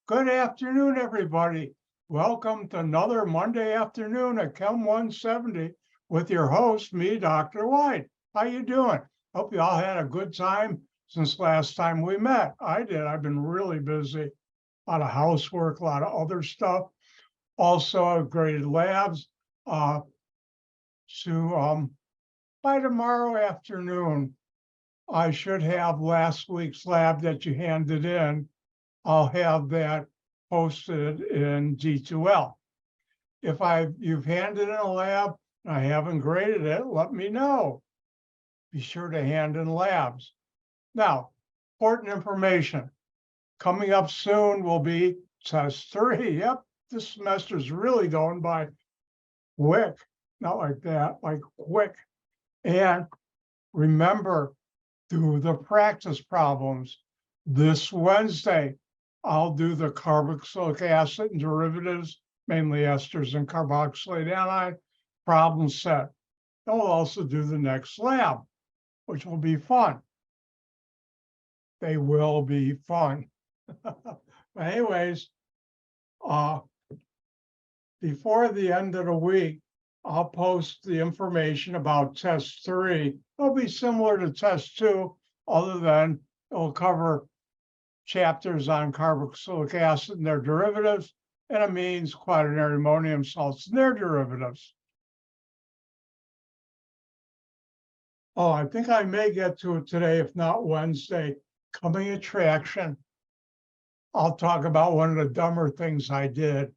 Good afternoon, everybody. Welcome to another Monday afternoon at Chem 170 with your host, me, Dr. White. How you doing? Hope you all had a good time since last time we met. I did. I've been really busy. A lot of housework, a lot of other stuff. Also, I've graded labs. So by tomorrow afternoon, I should have last week's lab that you handed in. I'll have that posted in D2L. If you've handed in a lab and I haven't graded it, let me know. Be sure to hand in labs. Now, important information. Coming up soon will be test 3. Yep, this semester is really going by quick. Not like that, like quick. And remember, do the practice problems. This Wednesday, I'll do the carboxylic acid and derivatives, mainly esters and carboxylate anion problem set. And we'll also do the next lab, which will be fun. They will be fun. But anyways, before the end of the week, I'll post the information about test 3. It'll be similar to test 2, other than it'll cover chapters on carboxylic acid and their derivatives, and amines, quaternary ammonium salts and their derivatives. Oh, I think I may get to it today, if not Wednesday. Coming attraction. I'll talk about one of the dumber things I did.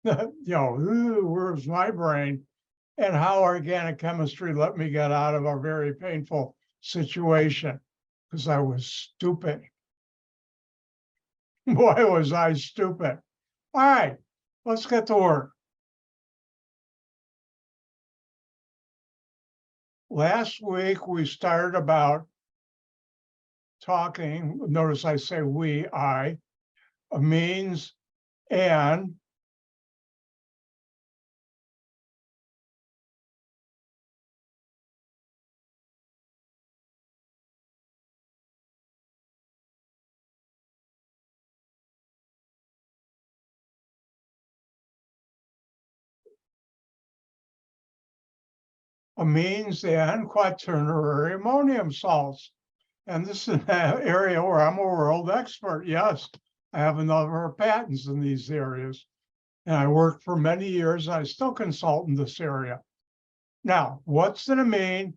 Where's my brain? And how organic chemistry let me get out of a very painful situation because I was stupid. Boy, was I stupid. All right, let's get to work. Last week, we started about talking, notice I say we, amines and quaternary ammonium salts. And this is an area where I'm a world expert. Yes, I have a number of patents in these areas. And I worked for many years. I still consult in this area. Now, what's an amine?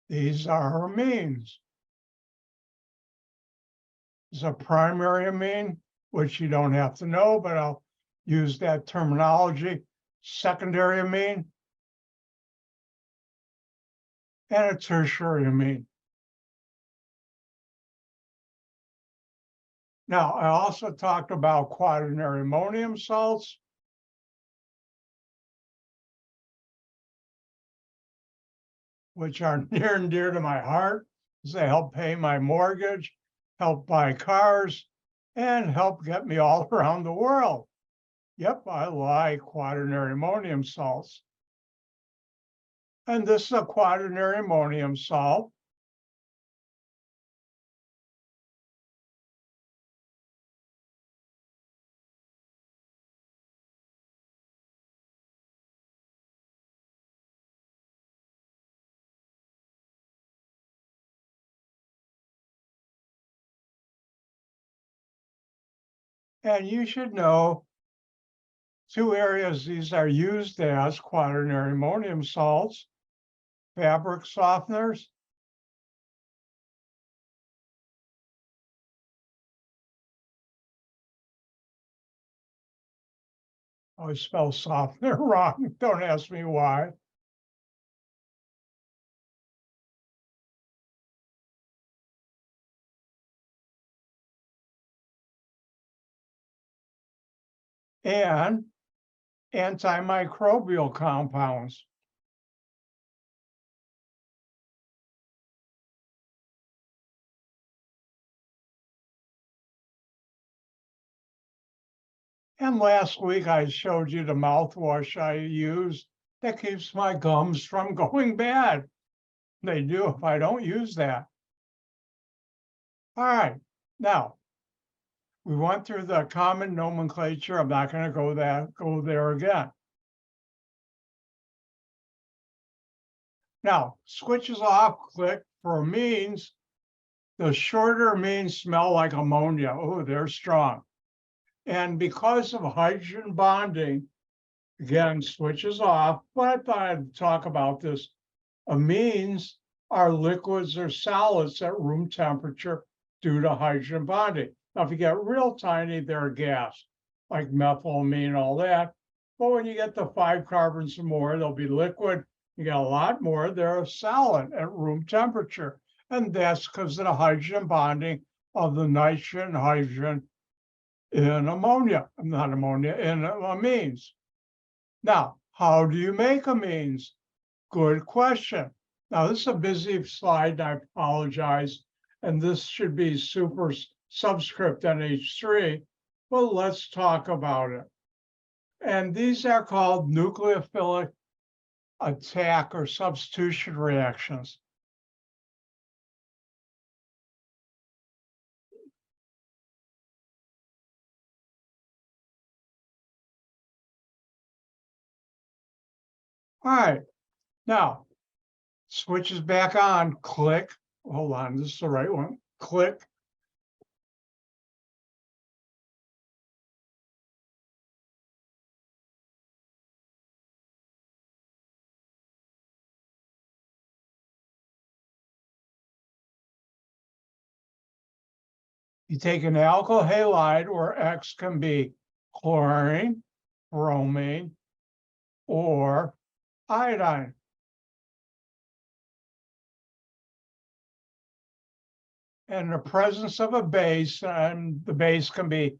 These are amines. It's a primary amine, which you don't have to know, but I'll use that terminology. Secondary amine and a tertiary amine. Now, I also talked about quaternary ammonium salts. Which are near and dear to my heart, because they help pay my mortgage, help buy cars, and help get me all around the world. Yep, I like quaternary ammonium salts. And this is a quaternary ammonium salt. And you should know 2 areas these are used as: quaternary ammonium salts, fabric softeners, I spell softener wrong, don't ask me why. And antimicrobial compounds. And last week I showed you the mouthwash I use that keeps my gums from going bad. They do if I don't use that. All right, now we went through the common nomenclature. I'm not going to go there again. Now, switches off, click for amines. The shorter amines smell like ammonia. Oh, they're strong. And because of hydrogen bonding, again, switches off. But I thought I'd talk about this. Amines are liquids or solids at room temperature due to hydrogen bonding. Now, if you get real tiny, they're a gas, like methylamine, all that. But when you get to 5 carbons or more, they'll be liquid. You get a lot more, they're a solid at room temperature. And that's because of the hydrogen bonding of the nitrogen and hydrogen in ammonia, not ammonia, in amines. Now, how do you make amines? Good question. Now, this is a busy slide, and I apologize. And this should be super subscript NH3. Well, let's talk about it. And these are called nucleophilic attack or substitution reactions. All right, now switches back on, click. Hold on, this is the right one. Click. You take an alkyl halide, or X can be chlorine, bromine, or iodine. And in the presence of a base, and the base can be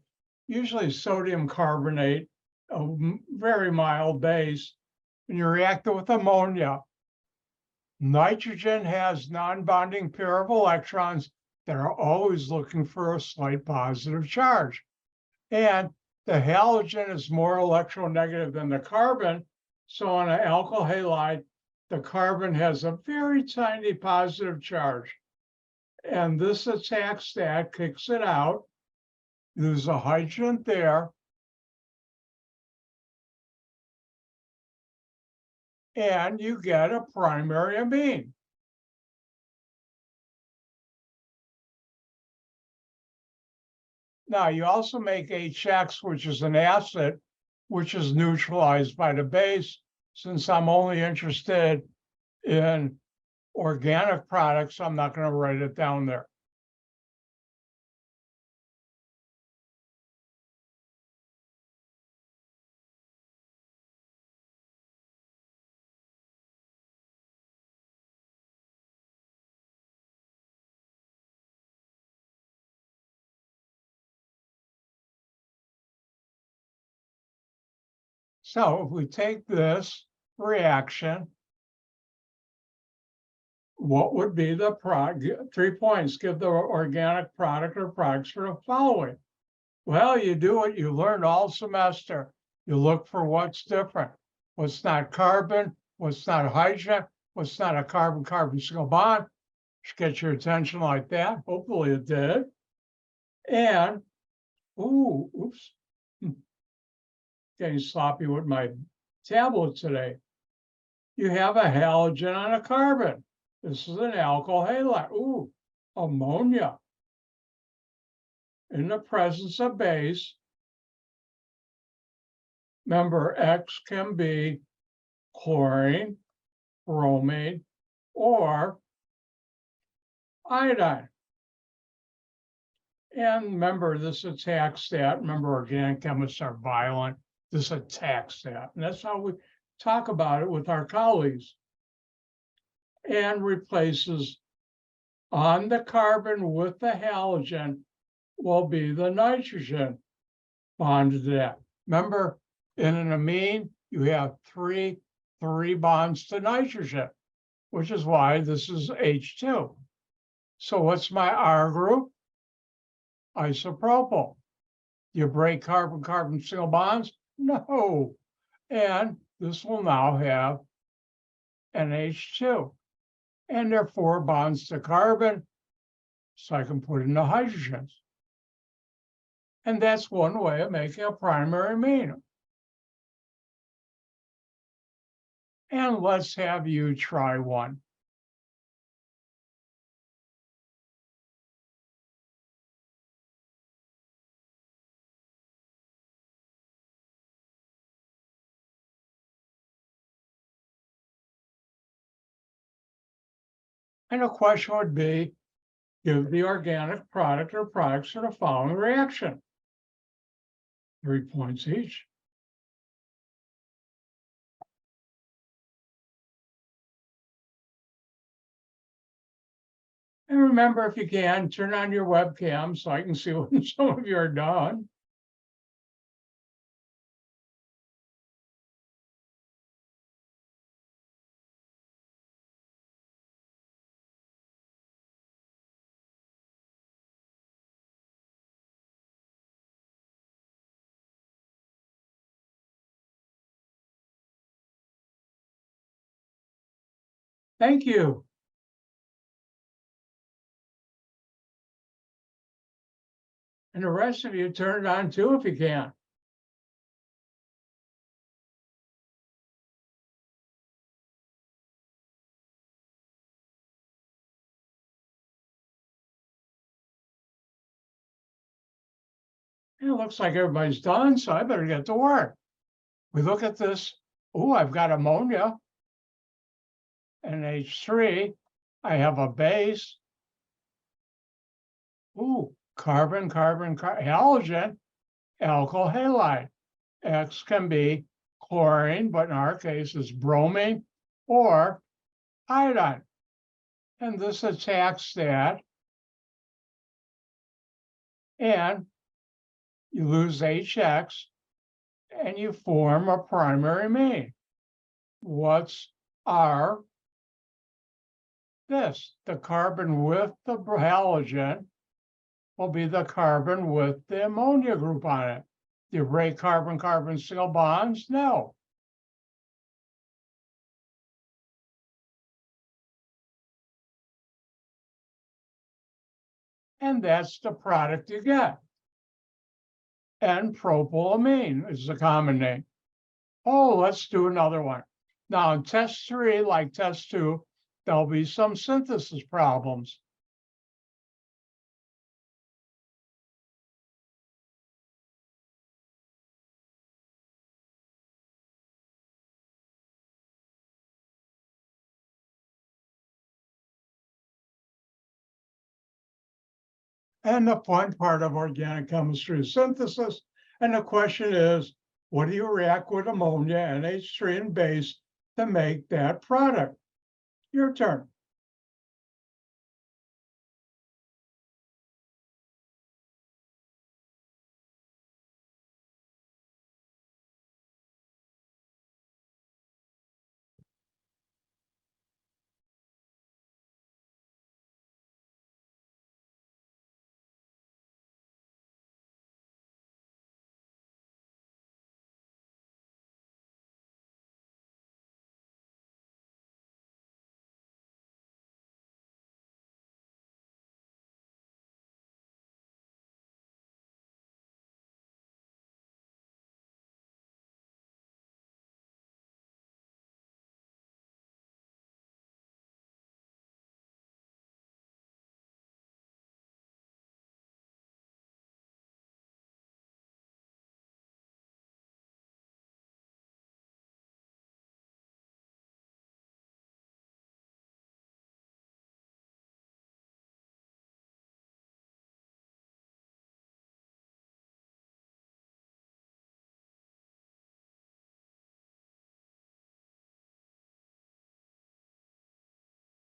usually sodium carbonate, a very mild base, and you react it with ammonia. Nitrogen has non-bonding pair of electrons that are always looking for a slight positive charge. And the halogen is more electronegative than the carbon. So on an alkyl halide, the carbon has a very tiny positive charge. And this attack stat kicks it out. There's a hydrogen there. And you get a primary amine. Now, you also make HX, which is an acid, which is neutralized by the base. Since I'm only interested in organic products, I'm not going to write it down there. So if we take this reaction, what would be the product? 3 points, give the organic product or products for the following. Well, you do what you learned all semester. You look for what's different, what's not carbon, what's not hydrogen, what's not a carbon-carbon single bond. Should get your attention like that. Hopefully it did. And, oops, getting sloppy with my tablet today. You have a halogen on a carbon. This is an alkyl halide. Ooh, ammonia. In the presence of base, remember, X can be chlorine, bromine, or iodine. And remember, this attack stat, remember, organic chemists are violent. This attack stat, and that's how we talk about it with our colleagues. And replaces on the carbon with the halogen will be the nitrogen bonded to that. Remember, in an amine, you have three bonds to nitrogen, which is why this is H2. So what's my R group? Isopropyl. Do you break carbon-carbon single bonds? No. And this will now have NH2. And there are 4 bonds to carbon, so I can put in the hydrogens. And that's one way of making a primary amine. And let's have you try one. And the question would be, give the organic product or products to the following reaction. 3 points each. And remember, if you can, turn on your webcam so I can see when some of you are done. Thank you. And the rest of you, turn it on too if you can. And it looks like everybody's done, so I better get to work. We look at this. Oh, I've got ammonia, NH3. I have a base. Ooh, carbon, halogen, alkyl halide. X can be chlorine, but in our case is bromine or iodine. And this attacks that. And you lose HX and you form a primary amine. What's our this? The carbon with the halogen will be the carbon with the ammonia group on it. Do you break carbon-carbon single bonds? No. And that's the product you get. And propylamine is the common name. Oh, let's do another one. Now in test 3, like test 2, there'll be some synthesis problems. And the fun part of organic chemistry is synthesis. And the question is, what do you react with ammonia, NH3, and base to make that product? Your turn.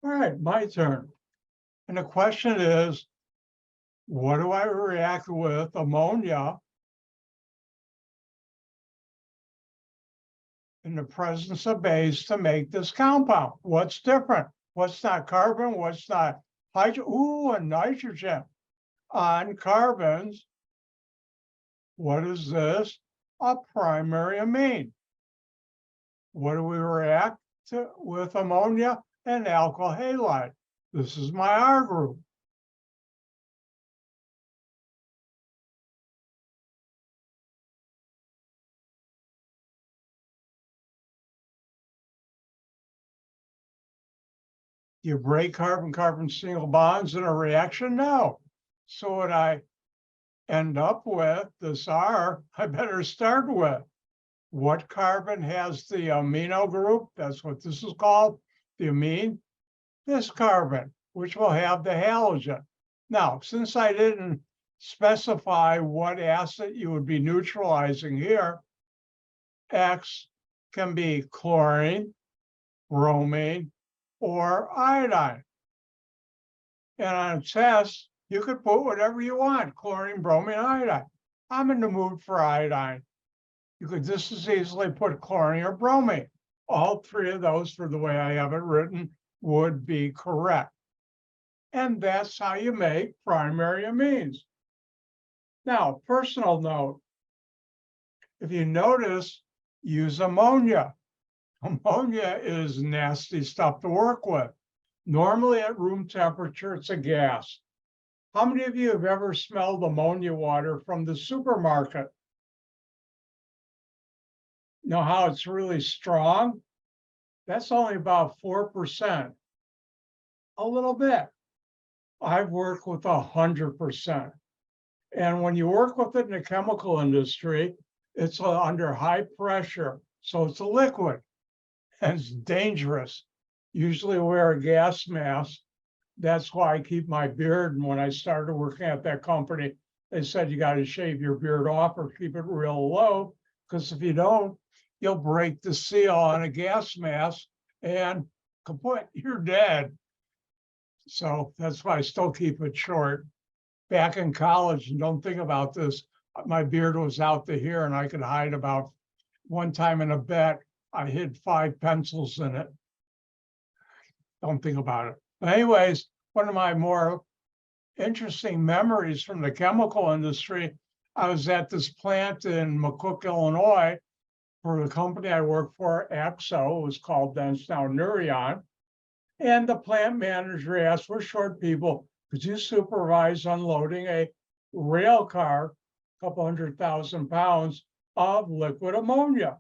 All right, my turn. And the question is, what do I react with ammonia in the presence of base to make this compound? What's different? What's not carbon? What's not hydrogen? Ooh, and nitrogen on carbons What is this? A primary amine. What do we react to with ammonia and alkyl halide? This is my R group. You break carbon-carbon single bonds in a reaction? No. So what I end up with, this R, I better start with. What carbon has the amino group? That's what this is called, the amine. This carbon, which will have the halogen. Now, since I didn't specify what acid you would be neutralizing here, X can be chlorine, bromine, or iodine. And on a test, you could put whatever you want, chlorine, bromine, iodine. I'm in the mood for iodine. You could just as easily put chlorine or bromine. All three of those, for the way I have it written, would be correct. And that's how you make primary amines. Now, personal note, if you notice, use ammonia. Ammonia is nasty stuff to work with. Normally at room temperature, it's a gas. How many of you have ever smelled ammonia water from the supermarket? Know how it's really strong? That's only about 4%. A little bit. I've worked with 100%. And when you work with it in the chemical industry, it's under high pressure. So it's a liquid and it's dangerous. Usually wear a gas mask. That's why I keep my beard. And when I started working at that company, they said you got to shave your beard off or keep it real low, because if you don't, you'll break the seal on a gas mask and kaput, you're dead. So that's why I still keep it short. Back in college, and don't think about this, my beard was out to here and I could hide about, one time in a bet, I hid 5 pencils in it. Don't think about it. But anyways, one of my more interesting memories from the chemical industry, I was at this plant in McCook, Illinois, for the company I worked for, AXO, it was called then, it's now Nurion. And the plant manager asked, we're short people, could you supervise unloading a rail car, a couple 100,000 pounds of liquid ammonia?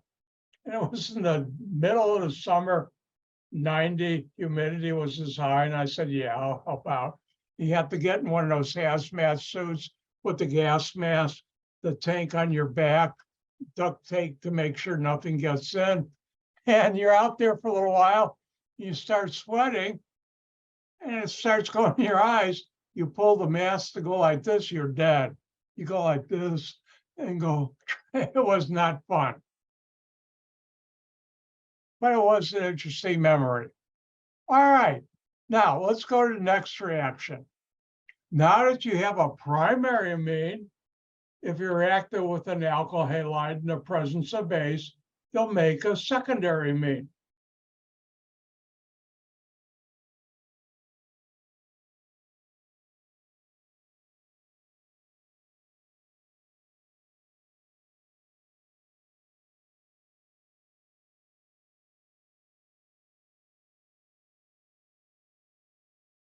And it was in the middle of the summer, 90, humidity was as high. And I said, yeah, I'll help out. You have to get in one of those hazmat suits with the gas mask, the tank on your back, duct tape to make sure nothing gets in. And you're out there for a little while, you start sweating and it starts going in your eyes. You pull the mask to go like this, you're dead. You go like this and go, it was not fun. But it was an interesting memory. All right, now let's go to the next reaction. Now that you have a primary amine, if you react it with an alkyl halide in the presence of base, you'll make a secondary amine.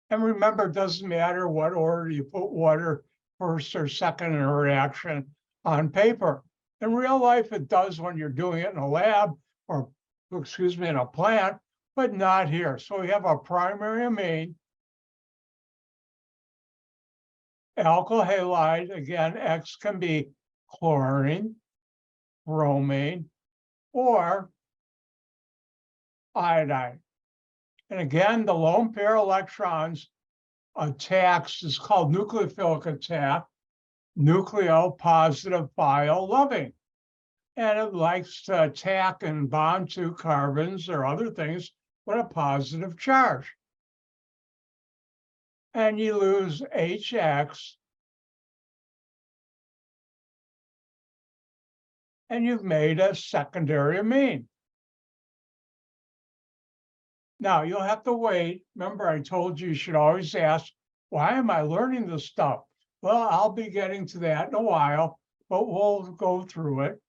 And remember, it doesn't matter what order you put water first or second in a reaction on paper. In real life, it does when you're doing it in a lab or, excuse me, in a plant, but not here. So we have a primary amine, alkyl halide. Again, X can be chlorine, bromine, or iodine. And again, the lone pair electrons attacks is called nucleophilic attack, nucleopositive bio loving. And it likes to attack and bond to carbons or other things with a positive charge. And you lose HX, and you've made a secondary amine. Now, you'll have to wait. Remember, I told you should always ask, why am I learning this stuff? Well, I'll be getting to that in a while. but we'll go through it.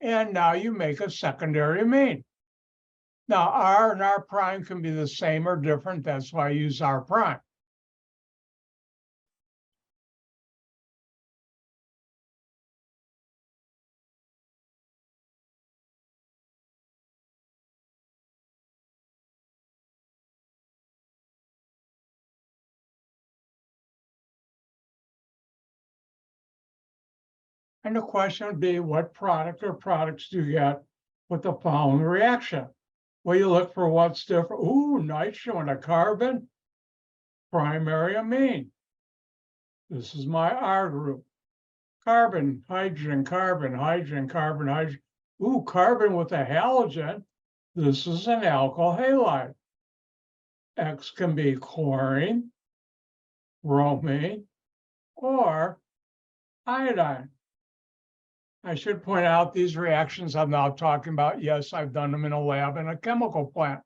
And now you make a secondary amine. Now, R and R prime can be the same or different. That's why I use R prime. And the question would be, what product or products do you get with the following reaction? Well, you look for what's different. Ooh, nitrogen and a carbon, primary amine. This is my R group. Carbon, hydrogen, carbon, hydrogen, carbon, hydrogen. Ooh, carbon with a halogen. This is an alkyl halide. X can be chlorine, bromine, or iodine. I should point out these reactions I'm now talking about. Yes, I've done them in a lab in a chemical plant.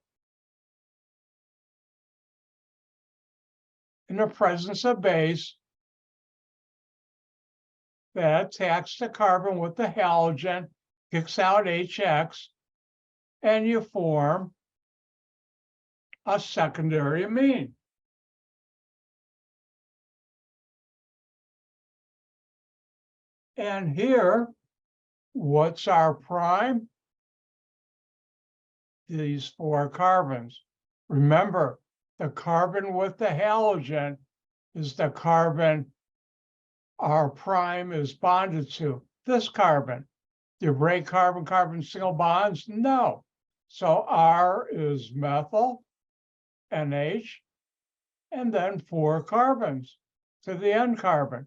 In the presence of base that attacks the carbon with the halogen, kicks out HX, and you form a secondary amine. And here, what's our prime? These 4 carbons. Remember, the carbon with the halogen is the carbon our prime is bonded to. This carbon. Do you break carbon-carbon single bonds? No. So R is methyl, NH, and then 4 carbons to the N carbon.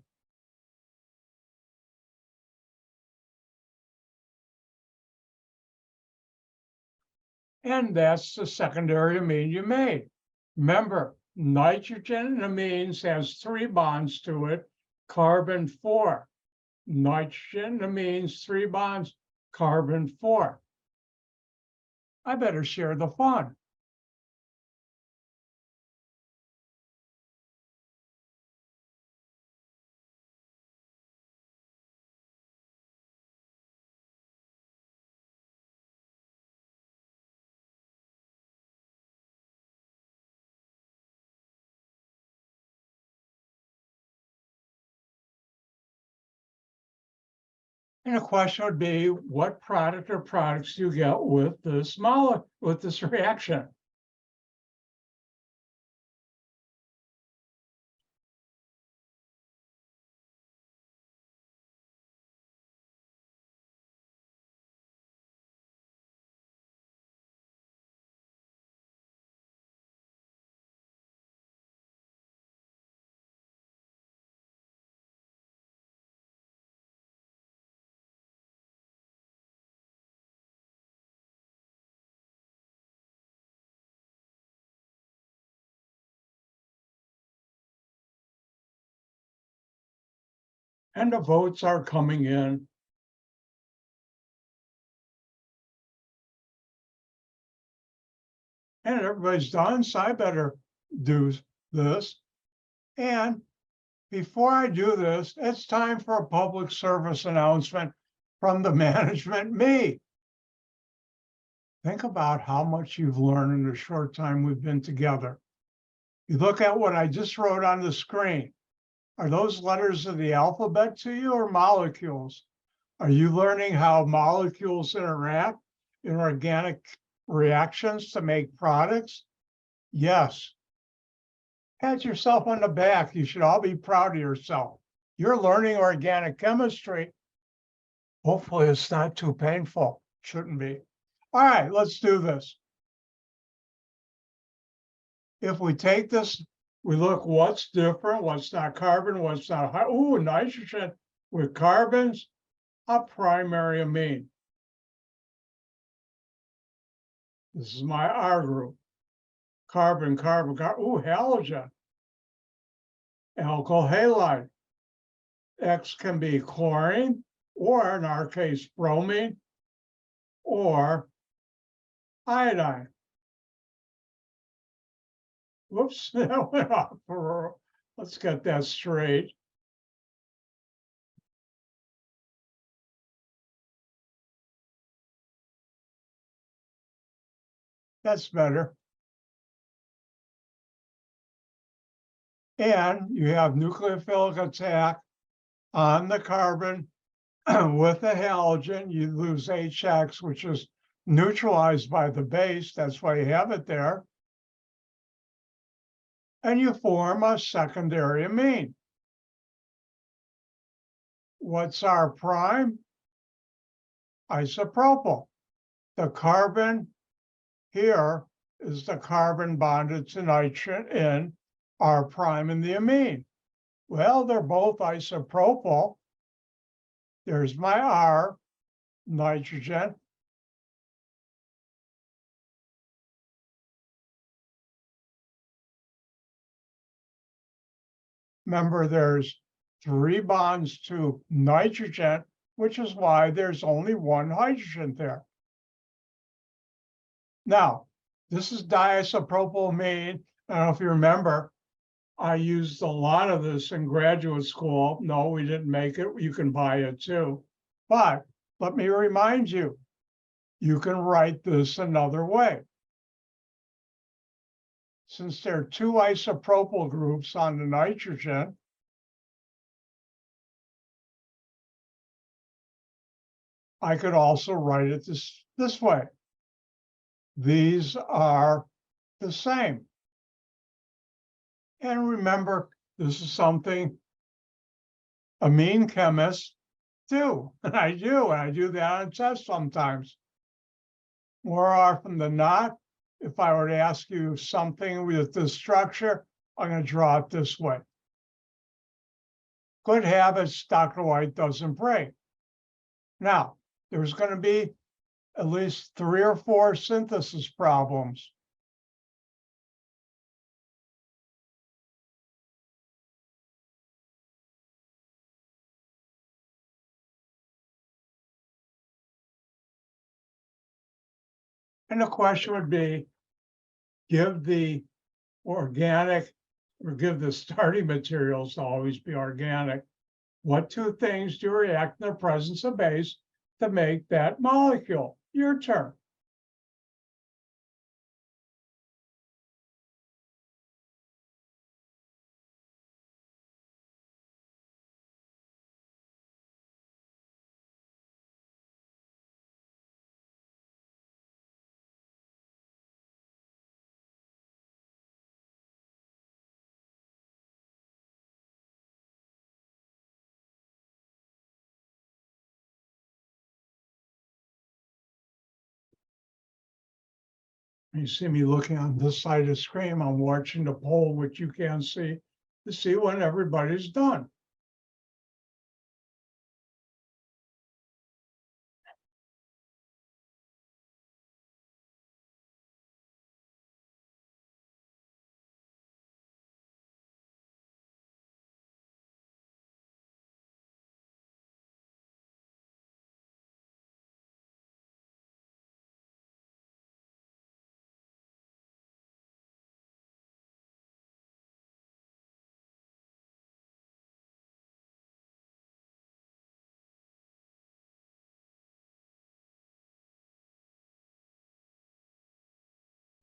And that's the secondary amine you made. Remember, nitrogen and amines has 3 bonds to it, carbon 4. Nitrogen amines 3 bonds, carbon 4. I better share the fun. And the question would be, what product or products do you get with this molecule, with this reaction? And the votes are coming in. And everybody's done, so I better do this. And before I do this, it's time for a public service announcement from the management, me. Think about how much you've learned in the short time we've been together. You look at what I just wrote on the screen. Are those letters of the alphabet to you or molecules? Are you learning how molecules interact in organic reactions to make products? Yes. Pat yourself on the back. You should all be proud of yourself. You're learning organic chemistry. Hopefully it's not too painful. Shouldn't be. All right, let's do this. If we take this, we look what's different, what's not carbon, what's not high. Ooh, nitrogen with carbons, a primary amine. This is my R group. Carbon, carbon, carbon. Ooh, halogen. Alkyl halide. X can be chlorine, or in our case, bromine, or iodine. Whoops, that went off. Let's get that straight. That's better. And you have nucleophilic attack on the carbon with the halogen. You lose HX, which is neutralized by the base. That's why you have it there. And you form a secondary amine. What's our prime? Isopropyl. The carbon here is the carbon bonded to nitrogen in R prime in the amine. Well, they're both isopropyl. There's my R, nitrogen. Remember, there's 3 bonds to nitrogen, which is why there's only 1 hydrogen there. Now, this is diisopropylamine. I don't know if you remember, I used a lot of this in graduate school. No, we didn't make it. You can buy it too. But let me remind you, you can write this another way. Since there are 2 isopropyl groups on the nitrogen, I could also write it this way. These are the same. And remember, this is something amine chemists do. And I do that on tests sometimes. More often than not, if I were to ask you something with this structure, I'm going to draw it this way. Good habits, Dr. White doesn't break. Now, there's going to be at least 3 or 4 synthesis problems. And the question would be, give the organic or give the starting materials to always be organic. What 2 things do react in the presence of base to make that molecule? Your turn. You see me looking on this side of the screen. I'm watching the poll, which you can't see, to see when everybody's done.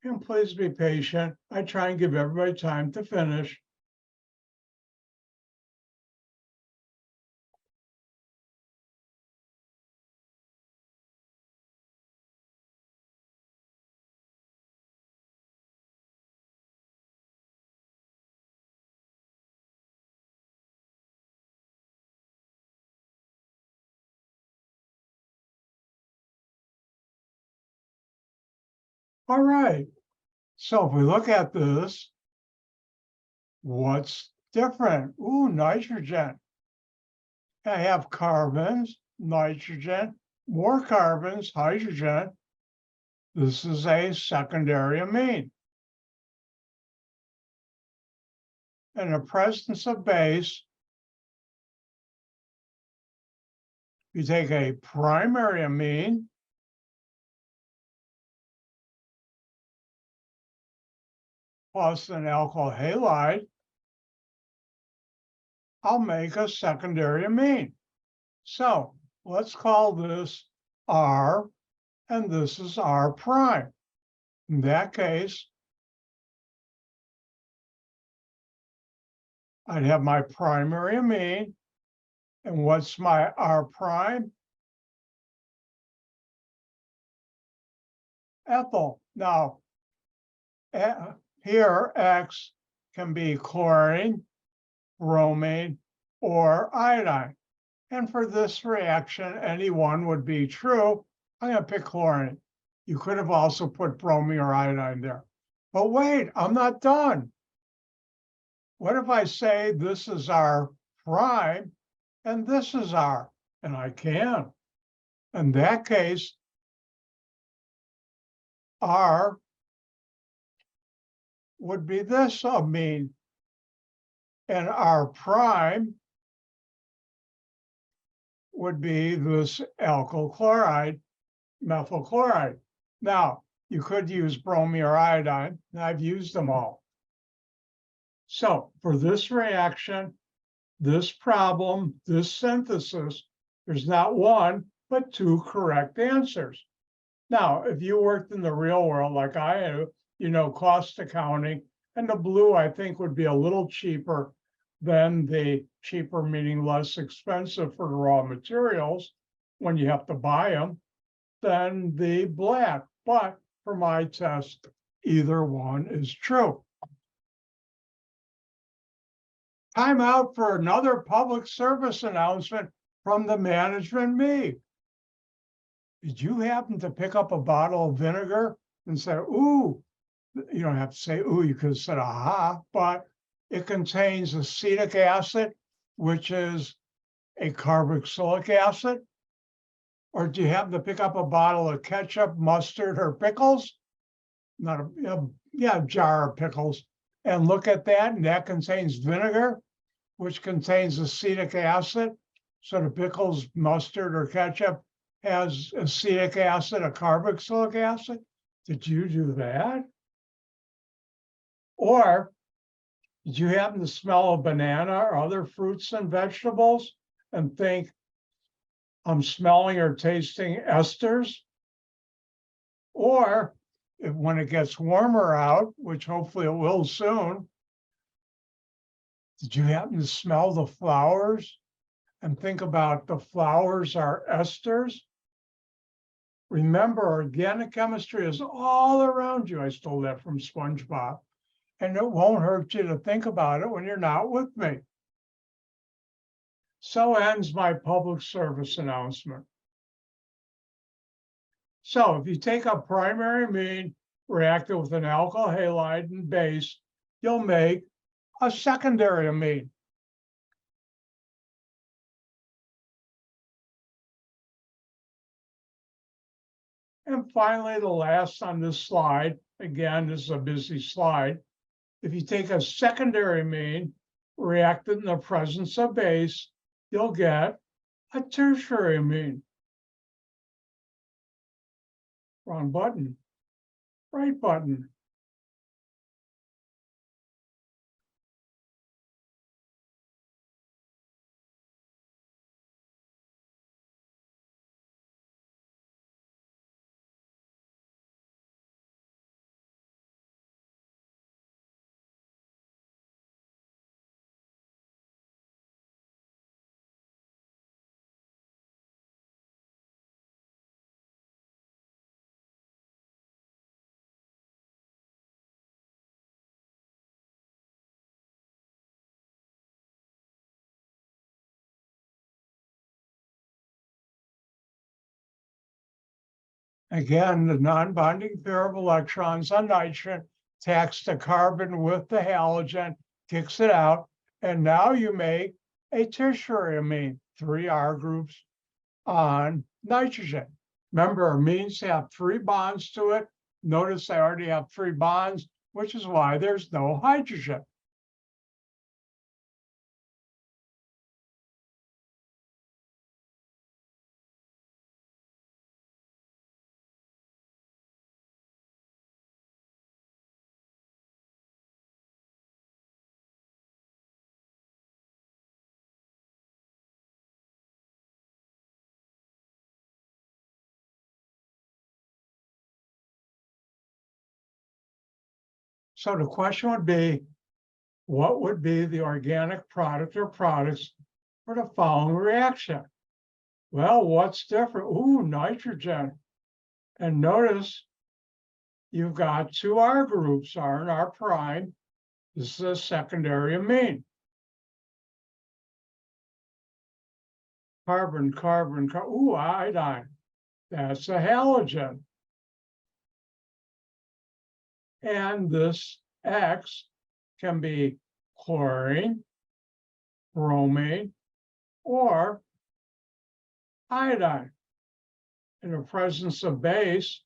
And please be patient. I try and give everybody time to finish. All right. So if we look at this, what's different? Ooh, nitrogen. I have carbons, nitrogen, more carbons, hydrogen. This is a secondary amine. In the presence of base, you take a primary amine, plus an alkyl halide, I'll make a secondary amine. So let's call this R, and this is R prime. In that case, I'd have my primary amine. And what's my R prime? Ethyl. Now, here X can be chlorine, bromine, or iodine. And for this reaction, any one would be true. I'm going to pick chlorine. You could have also put bromine or iodine there. But wait, I'm not done. What if I say this is our prime and this is R? And I can. In that case, R would be this amine, and R prime would be this alkyl chloride, methyl chloride. Now, you could use bromine or iodine, and I've used them all. So for this reaction, this problem, this synthesis, there's not one, but two correct answers. Now, if you worked in the real world like I do, you know cost accounting, and the blue, I think, would be a little cheaper than the cheaper, meaning less expensive for the raw materials when you have to buy them, than the black. But for my test, either one is true. Time out for another public service announcement from the management me. Did you happen to pick up a bottle of vinegar and say, ooh, you don't have to say, ooh, you could have said, aha, but it contains acetic acid, which is a carboxylic acid? Or do you happen to pick up a bottle of ketchup, mustard, or pickles? Not a jar of pickles, and look at that, and that contains vinegar, which contains acetic acid. So the pickles, mustard, or ketchup has acetic acid, a carboxylic acid. Did you do that? Or did you happen to smell a banana or other fruits and vegetables and think, I'm smelling or tasting esters? Or when it gets warmer out, which hopefully it will soon, did you happen to smell the flowers and think about the flowers are esters? Remember, organic chemistry is all around you. I stole that from SpongeBob. And it won't hurt you to think about it when you're not with me. So ends my public service announcement. So if you take a primary amine, react it with an alkyl halide and base, you'll make a secondary amine. And finally, the last on this slide, again, this is a busy slide. If you take a secondary amine, react it in the presence of base, you'll get a tertiary amine. Wrong button, right button. Again, the non-bonding pair of electrons on nitrogen attacks the carbon with the halogen, kicks it out, and now you make a tertiary amine, 3 R groups on nitrogen. Remember, amines have 3 bonds to it. Notice I already have 3 bonds, which is why there's no hydrogen. So the question would be, what would be the organic product or products for the following reaction? Well, what's different? Ooh, nitrogen. And notice you've got two R groups, R and R prime. This is a secondary amine. Carbon, carbon, ooh, iodine. That's a halogen. And this X can be chlorine, bromine, or iodine. In the presence of base,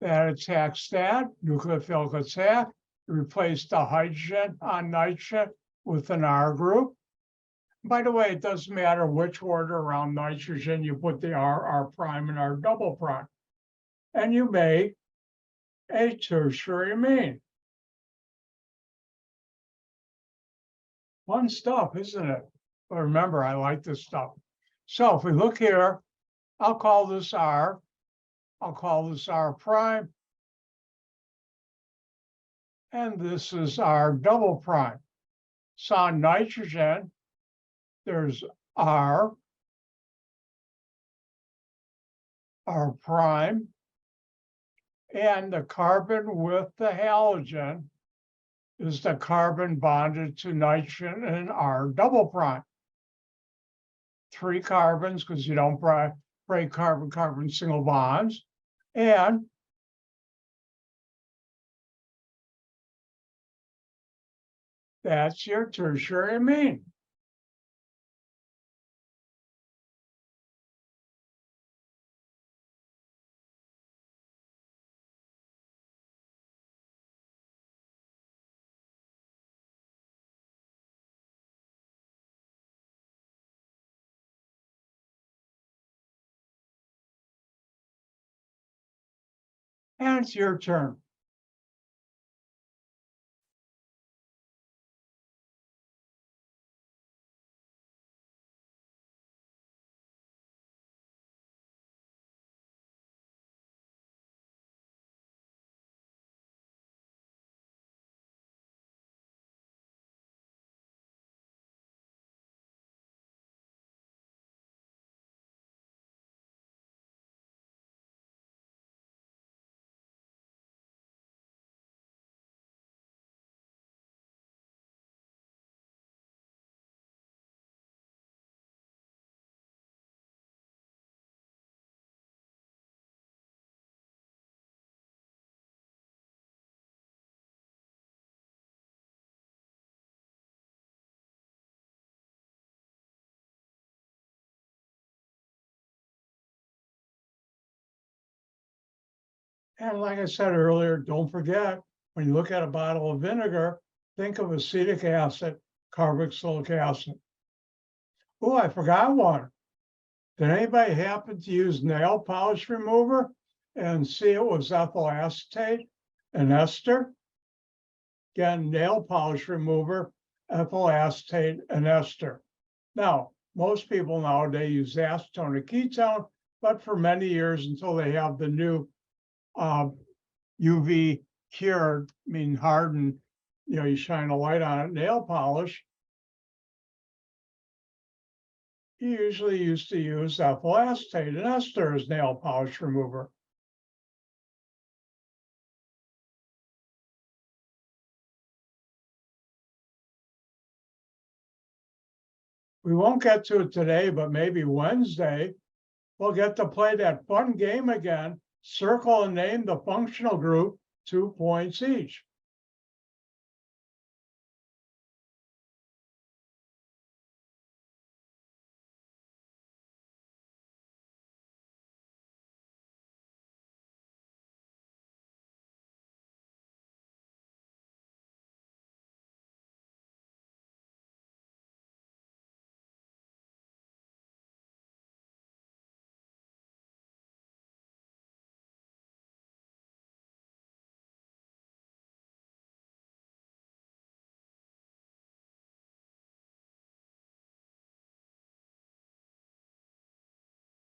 that attacks that nucleophilic attack, replace the hydrogen on nitrogen with an R group. By the way, it doesn't matter which order around nitrogen you put the R, R prime, and R double prime. And you make a tertiary amine. Fun stuff, isn't it? But remember, I like this stuff. So if we look here, I'll call this R. I'll call this R prime. And this is R double prime. So on nitrogen, there's R, R prime, and the carbon with the halogen is the carbon bonded to nitrogen and R double prime. 3 carbons, because you don't break carbon-carbon single bonds. And that's your tertiary amine. And it's your turn. And like I said earlier, don't forget, when you look at a bottle of vinegar, think of acetic acid, carboxylic acid. Oh, I forgot one. Did anybody happen to use nail polish remover and see it was ethyl acetate and ester? Again, nail polish remover, ethyl acetate and ester. Now, most people nowadays use acetone and ketone, but for many years until they have the new UV cured, hardened, you shine a light on it, nail polish, you usually used to use ethyl acetate and ester as nail polish remover. We won't get to it today, but maybe Wednesday, we'll get to play that fun game again, circle and name the functional group, 2 points each.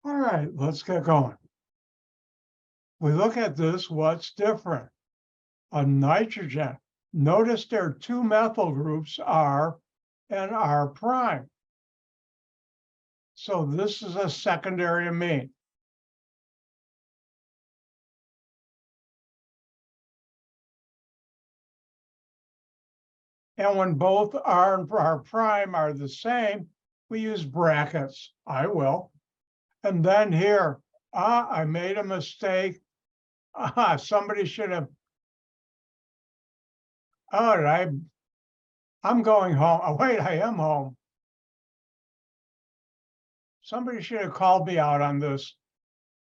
All right, let's get going. We look at this, what's different? A nitrogen. Notice there are two methyl groups, R and R prime. So this is a secondary amine. And when both R and R prime are the same, we use brackets. I will. And then here, I made a mistake. Somebody should have. Oh, I'm going home. Oh, wait, I am home. Somebody should have called me out on this.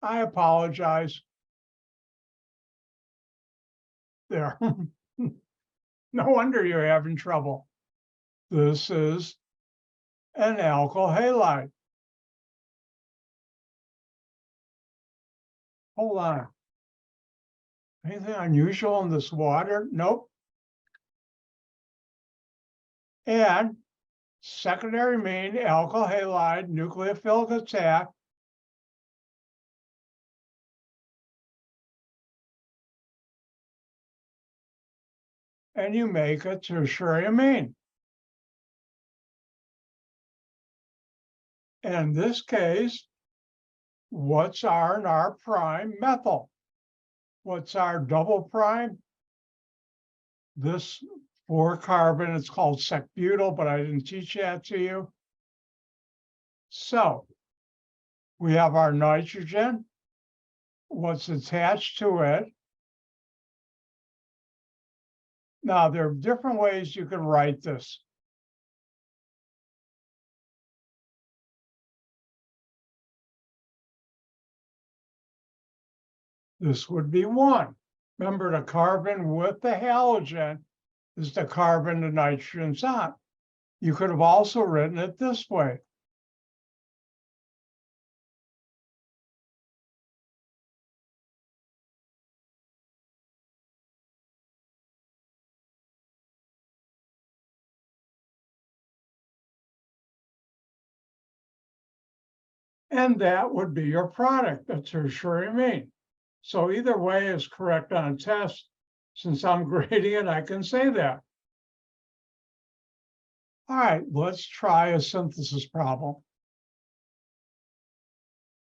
I apologize. There. No wonder you're having trouble. This is an alkyl halide. Hold on. Anything unusual in this water? Nope. And secondary amine, alkyl halide, nucleophilic attack. And you make a tertiary amine. In this case, what's R and R prime? Methyl. What's our double prime? This 4 carbon, it's called sec-butyl, but I didn't teach that to you. So we have our nitrogen. What's attached to it? Now, there are different ways you can write this. This would be 1. Remember, the carbon with the halogen is the carbon the nitrogen's on. You could have also written it this way. And that would be your product, a tertiary amine. So either way is correct on test. Since I'm grading it, I can say that. All right, let's try a synthesis problem,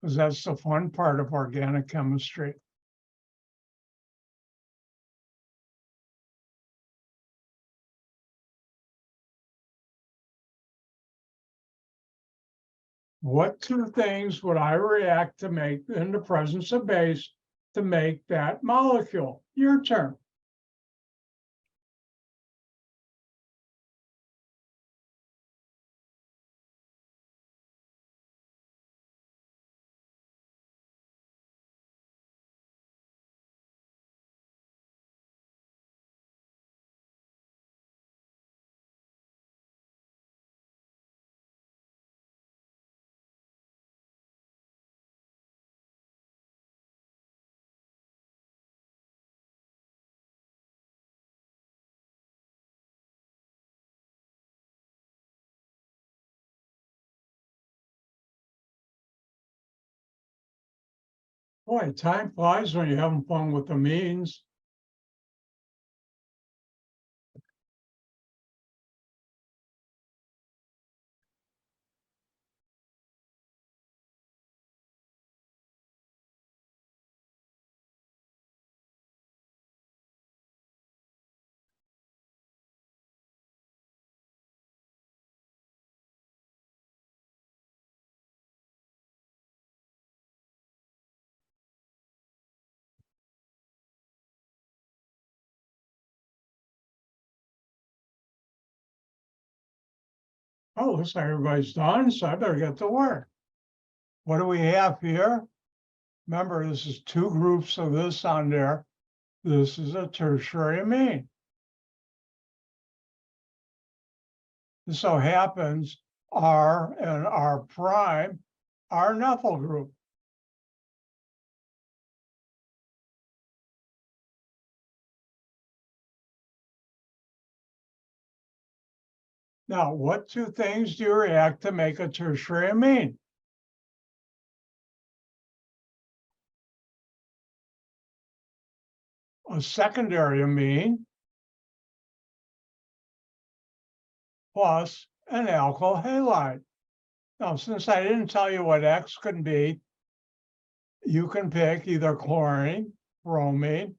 because that's the fun part of organic chemistry. What 2 things would I react to make in the presence of base to make that molecule? Your turn. Boy, time flies when you're having fun with amines. Oh, looks like everybody's done, so I better get to work. What do we have here? Remember, this is 2 groups of this on there. This is a tertiary amine. It so happens R and R prime are an ethyl group. Now, what 2 things do you react to make a tertiary amine? a secondary amine plus an alkyl halide. Now, since I didn't tell you what X can be, you can pick either chlorine, bromine,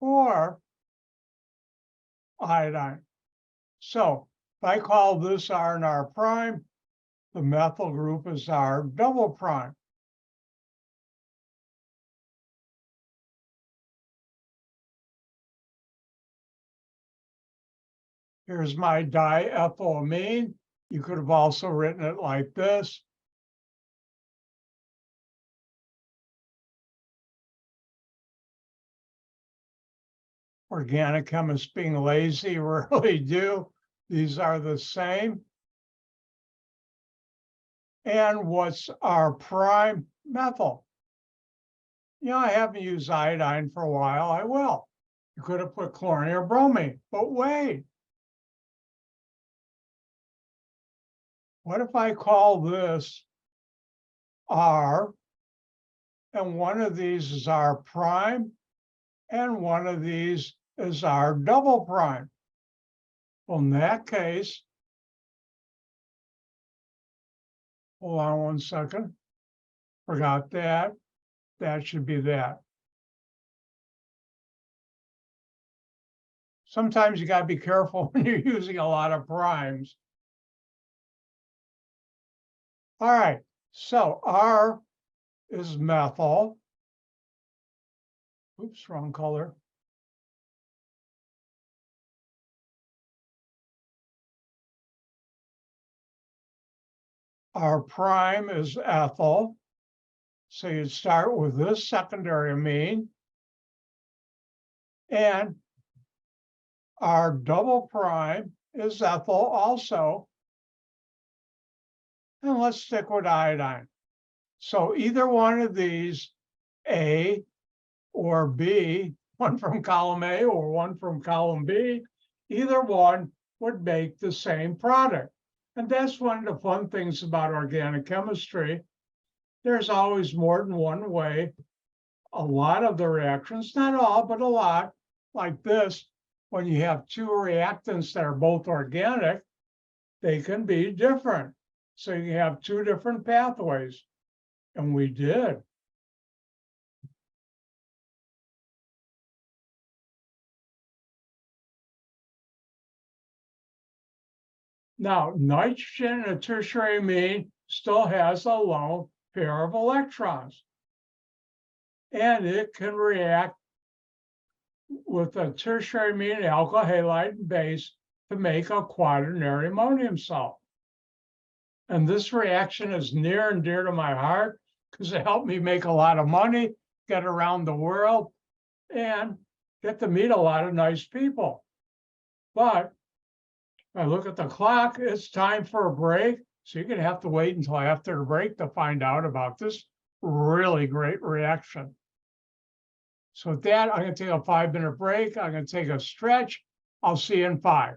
or iodine. So if I call this R and R prime, the methyl group is R double prime. Here's my diethylamine. You could have also written it like this. Organic chemists being lazy rarely do. These are the same. And what's our prime? Methyl. You know, I haven't used iodine for a while. I will. You could have put chlorine or bromine, but wait. What if I call this R, and one of these is R prime, and one of these is R double prime? Well, in that case, hold on one second. Forgot that. That should be that. Sometimes you got to be careful when you're using a lot of primes. All right, so R is methyl. Oops, wrong color. R prime is ethyl. So you'd start with this secondary amine. And R double prime is ethyl also. And let's stick with iodine. So either one of these, A or B, one from column A or one from column B, either one would make the same product. And that's one of the fun things about organic chemistry. There's always more than one way. A lot of the reactions, not all, but a lot, like this, when you have two reactants that are both organic, they can be different. So you have two different pathways. And we did. Now, nitrogen in a tertiary amine still has a lone pair of electrons. And it can react with a tertiary amine alkyl halide base to make a quaternary ammonium salt. And this reaction is near and dear to my heart because it helped me make a lot of money, get around the world, and get to meet a lot of nice people. But I look at the clock, it's time for a break. So you're going to have to wait until after the break to find out about this really great reaction. So with that, I'm going to take a 5-minute break. I'm going to take a stretch. I'll see you in 5.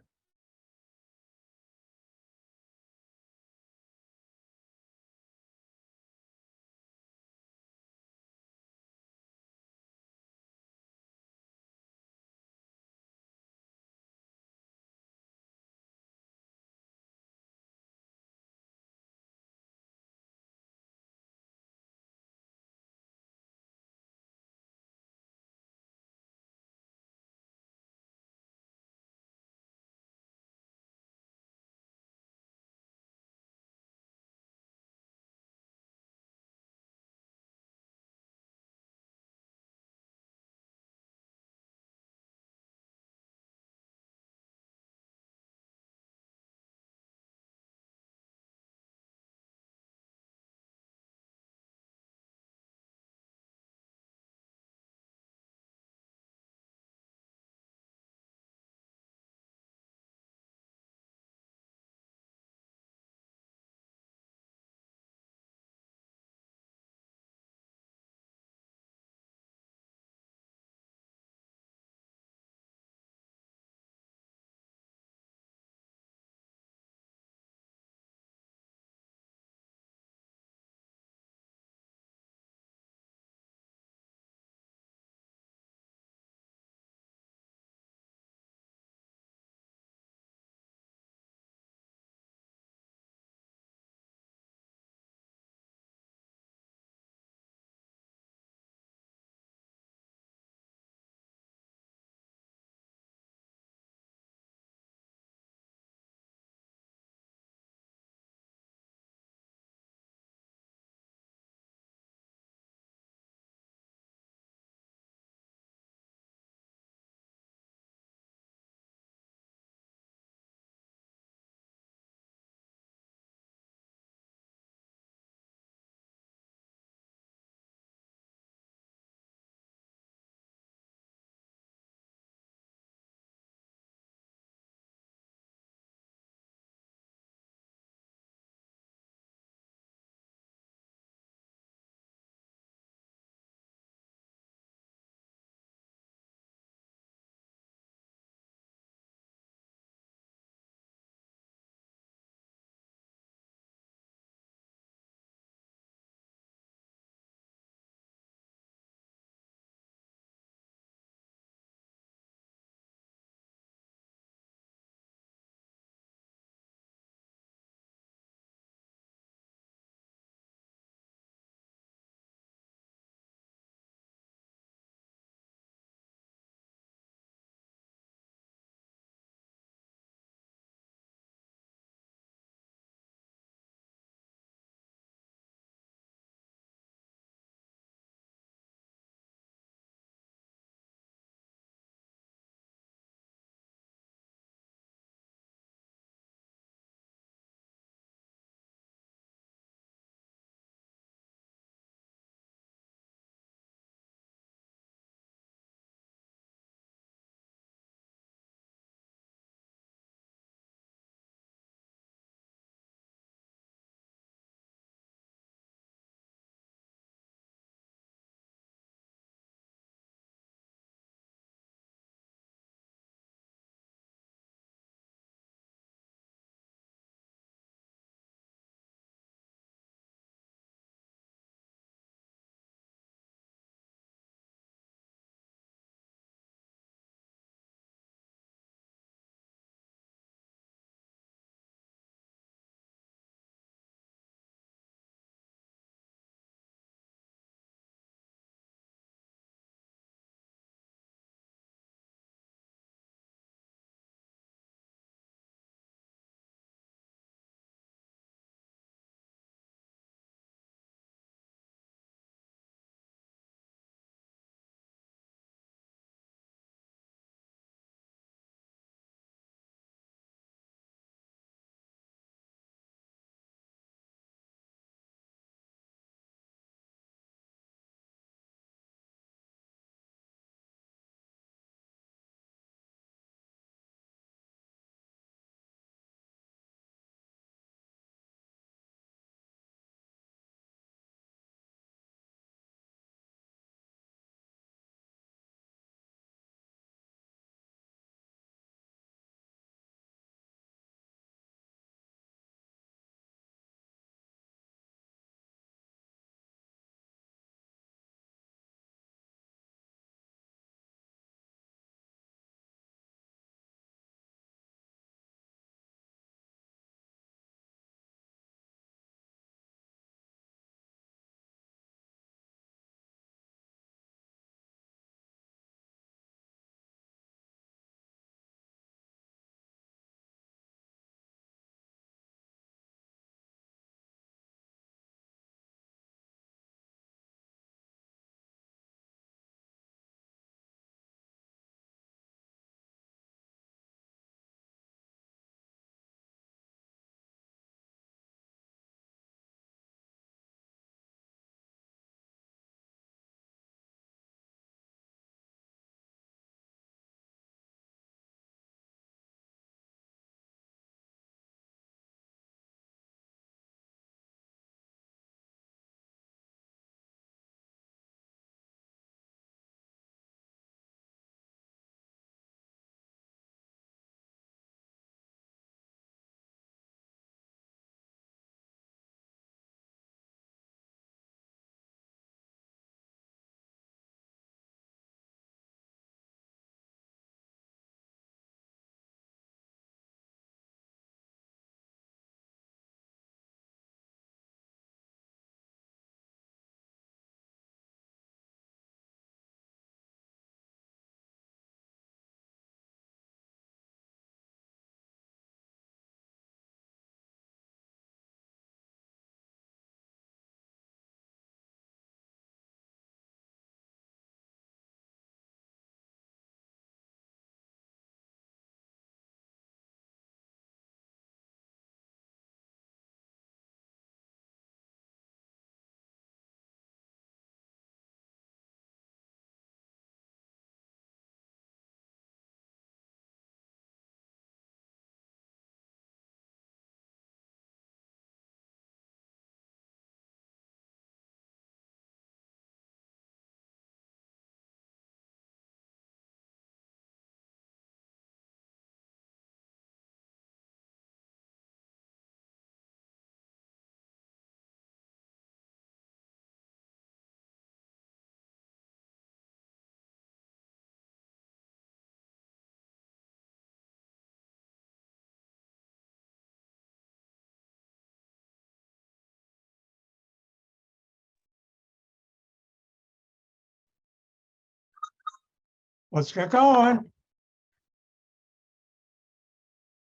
Let's get going.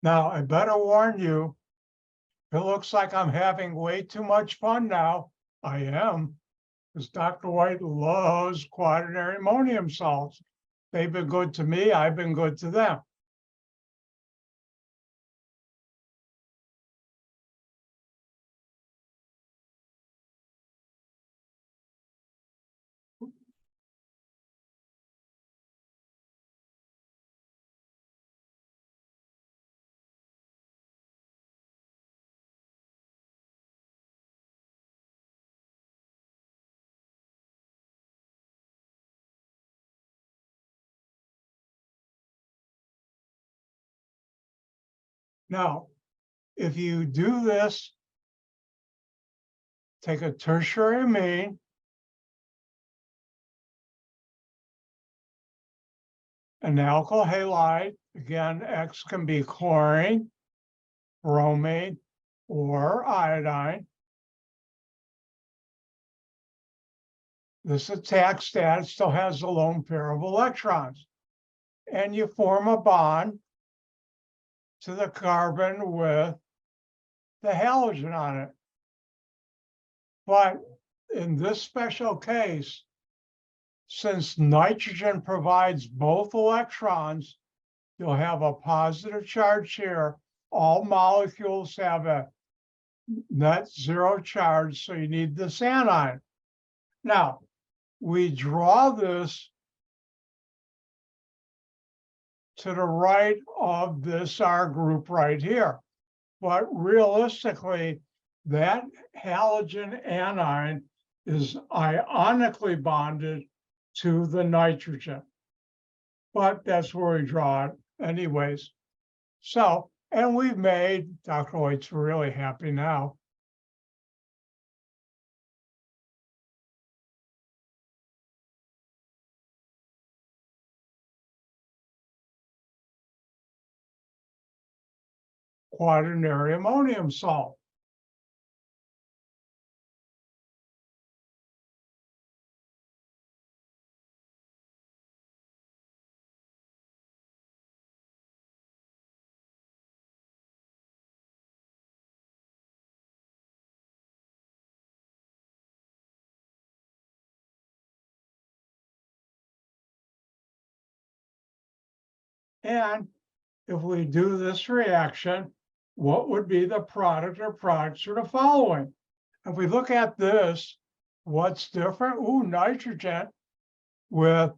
Now, I better warn you, it looks like I'm having way too much fun now. I am, because Dr. White loves quaternary ammonium salts. They've been good to me, I've been good to them. Now, if you do this, take a tertiary amine, an alkyl halide, again, X can be chlorine, bromine, or iodine. This attack stat still has a lone pair of electrons. And you form a bond to the carbon with the halogen on it. But in this special case, since nitrogen provides both electrons, you'll have a positive charge here. All molecules have a net zero charge, so you need this anion. Now, we draw this to the right of this R group right here. But realistically, that halogen anion is ionically bonded to the nitrogen. But that's where we draw it anyways. So, and we've made, Dr. White's really happy now. Quaternary ammonium salt. And if we do this reaction, what would be the product or products are the following? If we look at this, what's different? Ooh, nitrogen with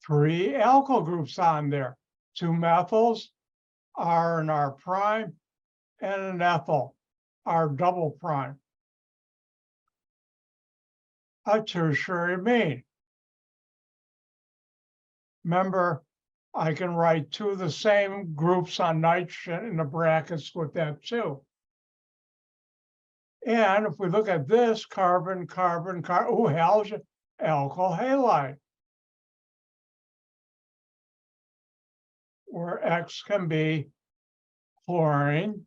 3 alkyl groups on there, 2 methyls, R and R prime, and an ethyl, R double prime. A tertiary amine. Remember, I can write 2 of the same groups on nitrogen in the brackets with that too. And if we look at this, carbon, carbon, oh, halogen, alkyl halide, where X can be chlorine,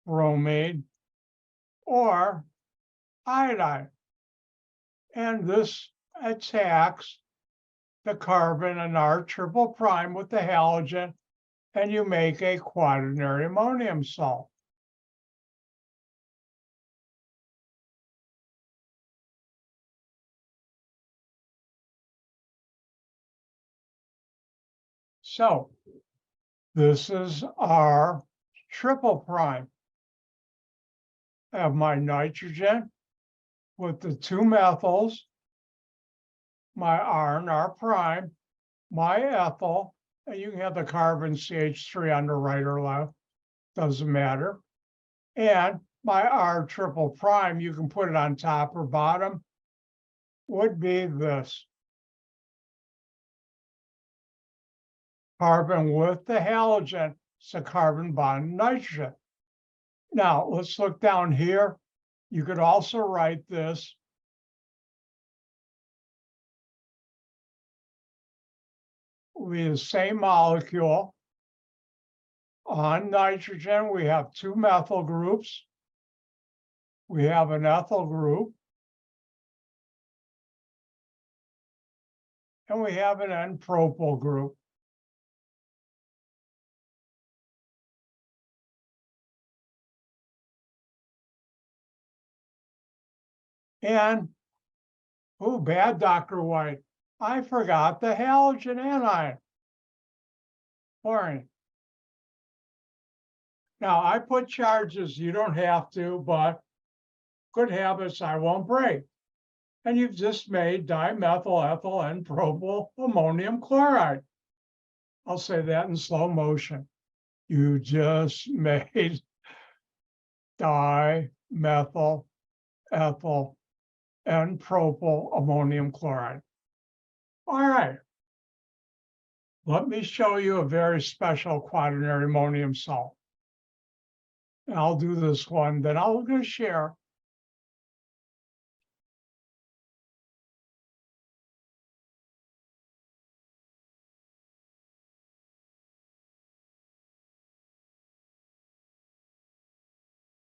bromine, or iodine. And this attacks the carbon and R triple prime with the halogen, and you make a quaternary ammonium salt. So this is our triple prime. I have my nitrogen with the 2 methyls, my R and R prime, my ethyl, and you can have the carbon CH3 on the right or left, doesn't matter. And my R triple prime, you can put it on top or bottom, would be this. Carbon with the halogen, it's a carbon bond nitrogen. Now, let's look down here. You could also write this with the same molecule. On nitrogen, we have 2 methyl groups. We have an ethyl group. and we have an N-propyl group. And, oh, bad, Dr. White, I forgot the halogen anion, chlorine. Now, I put charges, you don't have to, but good habits I won't break. And you've just made dimethyl ethyl N-propyl ammonium chloride. I'll say that in slow motion. You just made dimethyl ethyl N-propyl ammonium chloride. All right. Let me show you a very special quaternary ammonium salt. And I'll do this one, then I'm going to share.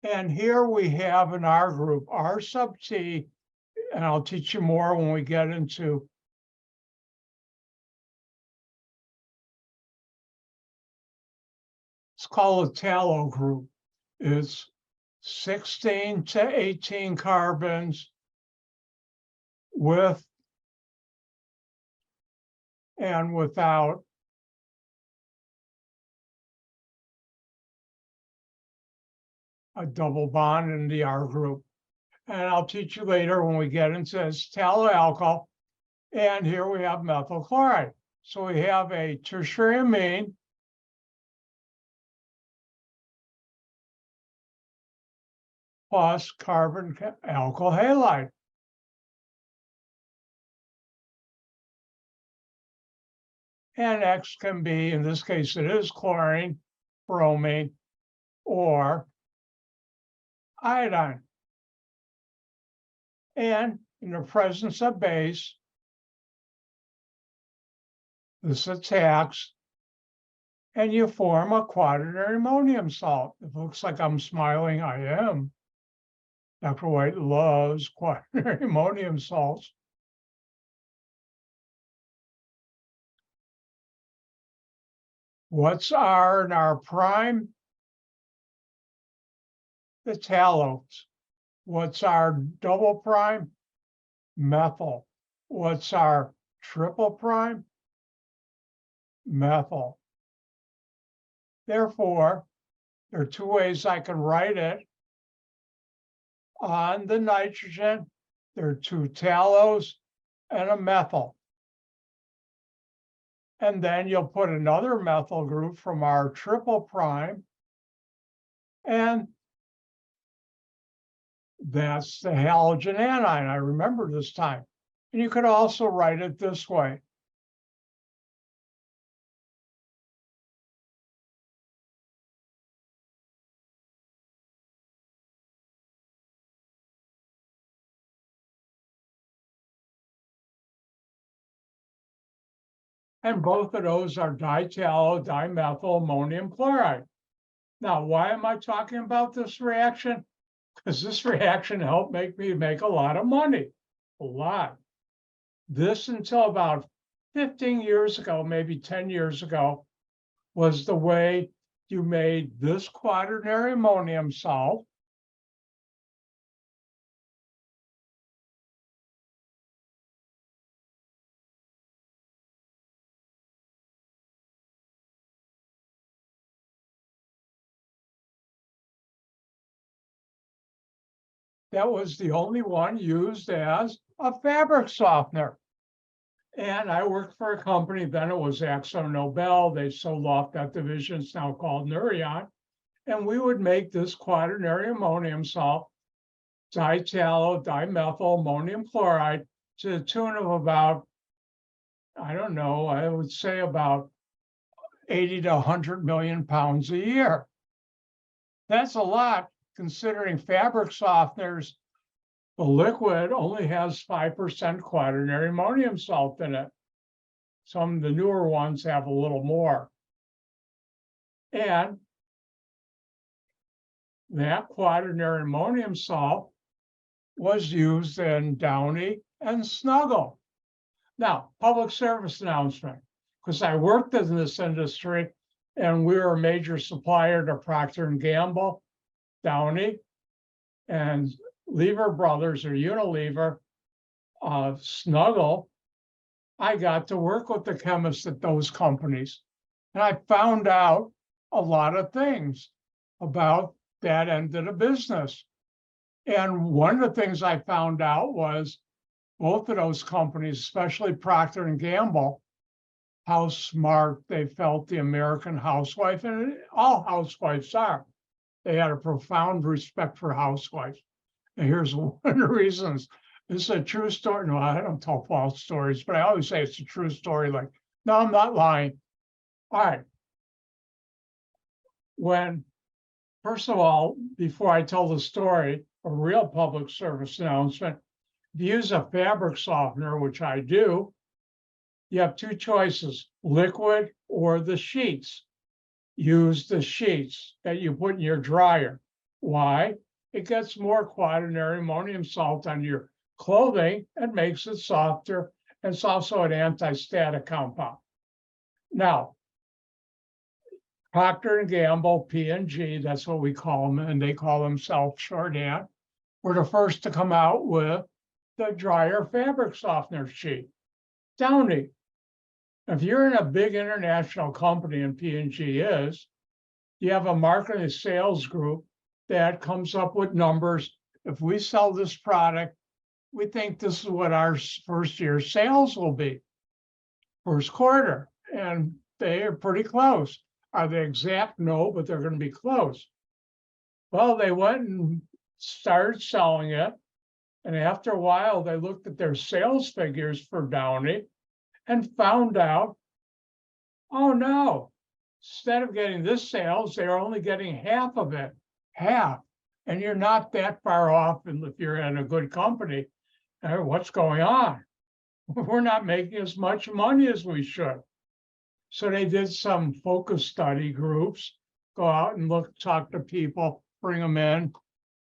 And here we have in our group, R sub T, and I'll teach you more when we get into it's called a tallow group. It's 16 to 18 carbons with and without a double bond in the R group. And I'll teach you later when we get into this tallow alcohol. And here we have methyl chloride. So we have a tertiary amine plus carbon alkyl halide. And X can be, in this case, it is chlorine, bromine, or iodine. And in the presence of base, this attacks, and you form a quaternary ammonium salt. It looks like I'm smiling. I am. Dr. White loves quaternary ammonium salts. What's R and R prime? The tallows. What's our double prime? Methyl. What's our triple prime? Methyl. Therefore, there are two ways I can write it. On the nitrogen, there are two tallows and a methyl. And then you'll put another methyl group from our triple prime, and that's the halogen anion. I remember this time. And you could also write it this way. And both of those are ditallow dimethyl ammonium chloride. Now, why am I talking about this reaction? Because this reaction helped me make a lot of money, a lot. This until about 15 years ago, maybe 10 years ago, was the way you made this quaternary ammonium salt. That was the only one used as a fabric softener. And I worked for a company, then it was Axo Nobel. They sold off that division, it's now called Nourion. And we would make this quaternary ammonium salt, ditallow dimethyl ammonium chloride, to the tune of about, I don't know, I would say about 80 to 100 million pounds a year. That's a lot considering fabric softeners, the liquid only has 5% quaternary ammonium salt in it. Some of the newer ones have a little more. And that quaternary ammonium salt was used in Downy and Snuggle. Now, public service announcement, because I worked in this industry and we were a major supplier to Procter & Gamble, Downey, and Lever Brothers or Unilever, Snuggle. I got to work with the chemists at those companies. And I found out a lot of things about that end of the business. And one of the things I found out was both of those companies, especially Procter & Gamble, how smart they felt the American housewife, and all housewives are. They had a profound respect for housewives. And here's one of the reasons. This is a true story. No, I don't tell false stories, but I always say it's a true story. Like, no, I'm not lying. All right. First of all, before I tell the story, a real public service announcement, if you use a fabric softener, which I do, you have two choices, liquid or the sheets. Use the sheets that you put in your dryer. Why? It gets more quaternary ammonium salt on your clothing and makes it softer. And it's also an anti-static compound. Now, Procter & Gamble, P&G, that's what we call them, and they call themselves shorthand, were the first to come out with the dryer fabric softener sheet. Downey. If you're in a big international company, and P&G is, you have a marketing and sales group that comes up with numbers. If we sell this product, we think this is what our first year sales will be, first quarter, and they are pretty close. Are they exact? No, but they're going to be close. Well, they went and started selling it, and after a while, they looked at their sales figures for Downey and found out, oh no, instead of getting this sales, they're only getting half of it, half. And you're not that far off, and if you're in a good company, what's going on? We're not making as much money as we should. So they did some focus study groups, go out and talk to people, bring them in.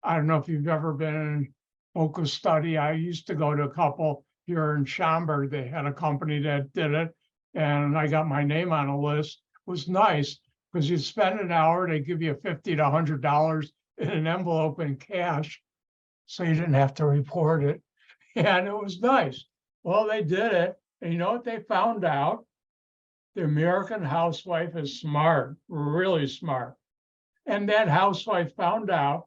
I don't know if you've ever been in focus study. I used to go to a couple here in Schaumburg. They had a company that did it, and I got my name on a list. It was nice because you spend an hour, they give you $50 to $100 in an envelope in cash, so you didn't have to report it. And it was nice. Well, they did it, and you know what they found out? The American housewife is smart, really smart. And that housewife found out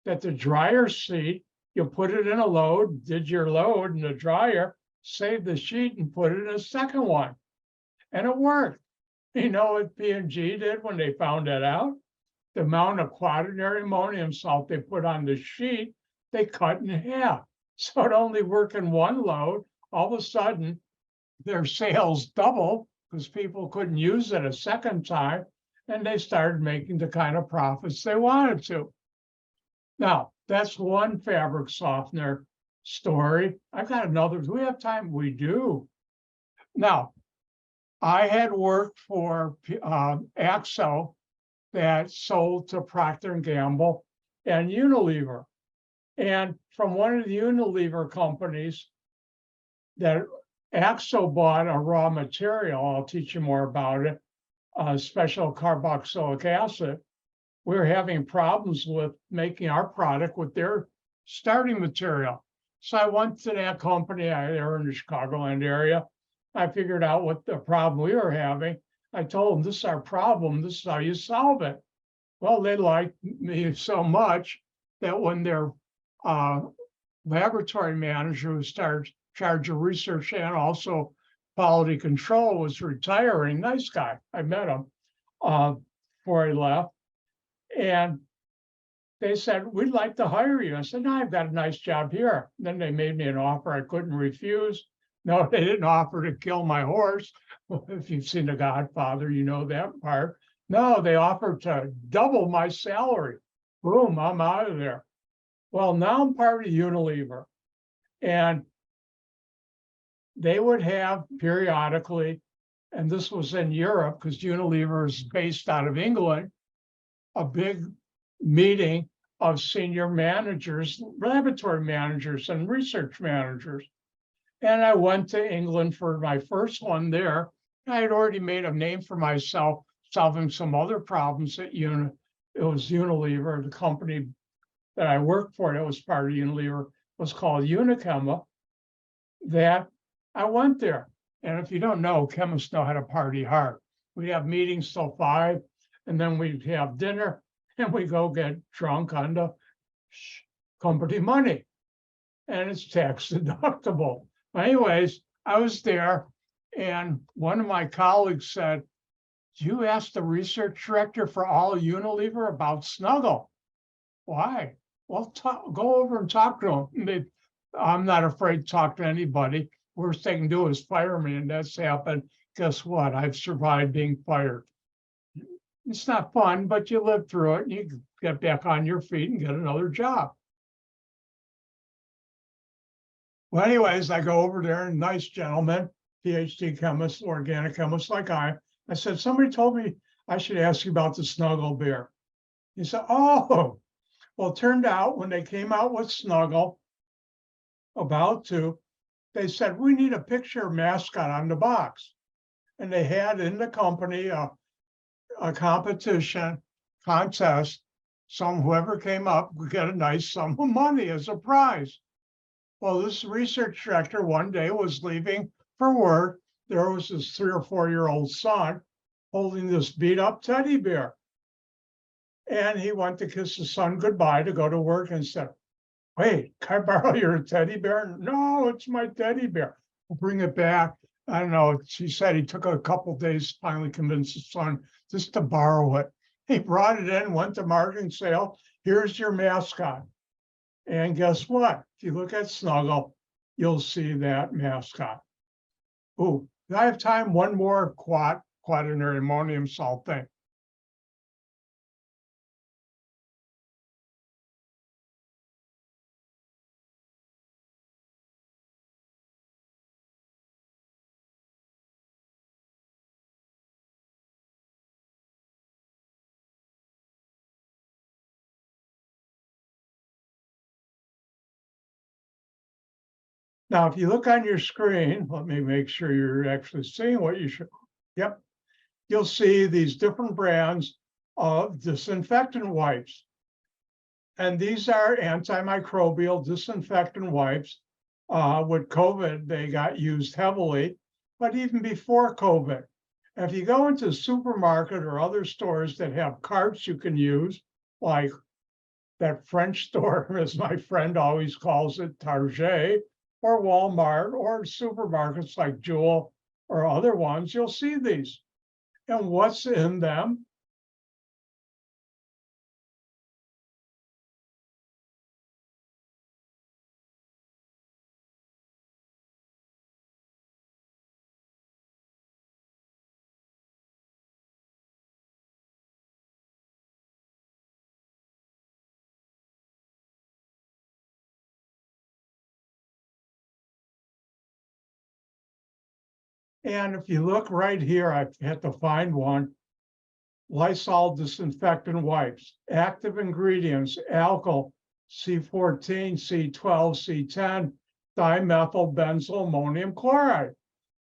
that the dryer sheet, you put it in a load, did your load in the dryer, saved the sheet and put it in a second one. And it worked. You know what P&G did when they found that out? The amount of quaternary ammonium salt they put on the sheet, they cut in half. So it only worked in one load. All of a sudden, their sales doubled because people couldn't use it a second time, and they started making the kind of profits they wanted to. Now, that's one fabric softener story. I got another. Do we have time? We do. Now, I had worked for Axo that sold to Procter & Gamble and Unilever. And from one of the Unilever companies that Axo bought a raw material, I'll teach you more about it, special carboxylic acid. We were having problems with making our product with their starting material. So I went to that company, they were in the Chicagoland area. I figured out what the problem we were having. I told them, this is our problem, this is how you solve it. Well, they liked me so much that when their laboratory manager who started charge of research and also quality control was retiring, nice guy, I met him before he left. And they said, we'd like to hire you. I said, no, I've got a nice job here. Then they made me an offer I couldn't refuse. No, they didn't offer to kill my horse. Well, if you've seen The Godfather, you know that part. No, they offered to double my salary. Boom, I'm out of there. Well, now I'm part of Unilever. And they would have periodically, and this was in Europe because Unilever is based out of England, a big meeting of senior managers, laboratory managers, and research managers. And I went to England for my first one there. I had already made a name for myself, solving some other problems at it was Unilever, the company that I worked for that was part of Unilever was called Unichema, that I went there. And if you don't know, chemists know how to party hard. We'd have meetings till 5, and then we'd have dinner, and we go get drunk on the company money. And it's tax deductible. Anyways, I was there, and one of my colleagues said, "Do you ask the research director for all Unilever about Snuggle?" "Why?" "Well, go over and talk to him." I'm not afraid to talk to anybody. Worst they can do is fire me, and that's happened. Guess what? I've survived being fired. It's not fun, but you live through it, and you get back on your feet and get another job. Well, anyways, I go over there, and nice gentleman, PhD chemist, organic chemist like I said, "Somebody told me I should ask you about the Snuggle beer." He said, "Oh, well, it turned out when they came out with Snuggle, they said, we need a picture mascot on the box." And they had in the company a competition, contest. Whoever came up would get a nice sum of money as a prize. Well, this research director one day was leaving for work. There was his 3 or 4-year-old son holding this beat up teddy bear. And he went to kiss his son goodbye to go to work and said, "Wait, can I borrow your teddy bear?" "No, it's my teddy bear." "We'll bring it back." I don't know. She said he took a couple days to finally convince his son just to borrow it. He brought it in, went to marketing sale. "Here's your mascot." And guess what? If you look at Snuggle, you'll see that mascot. Oh, do I have time? One more quaternary ammonium salt thing. Now, if you look on your screen, let me make sure you're actually seeing what you should. Yep. You'll see these different brands of disinfectant wipes. And these are antimicrobial disinfectant wipes. With COVID, they got used heavily, but even before COVID. If you go into a supermarket or other stores that have carts you can use, like that French store, as my friend always calls it, Target, or Walmart, or supermarkets like Jewel or other ones, you'll see these. And what's in them? And if you look right here, I had to find one. Lysol disinfectant wipes, active ingredients, alkyl, C14, C12, C10, dimethyl benzyl ammonium chloride.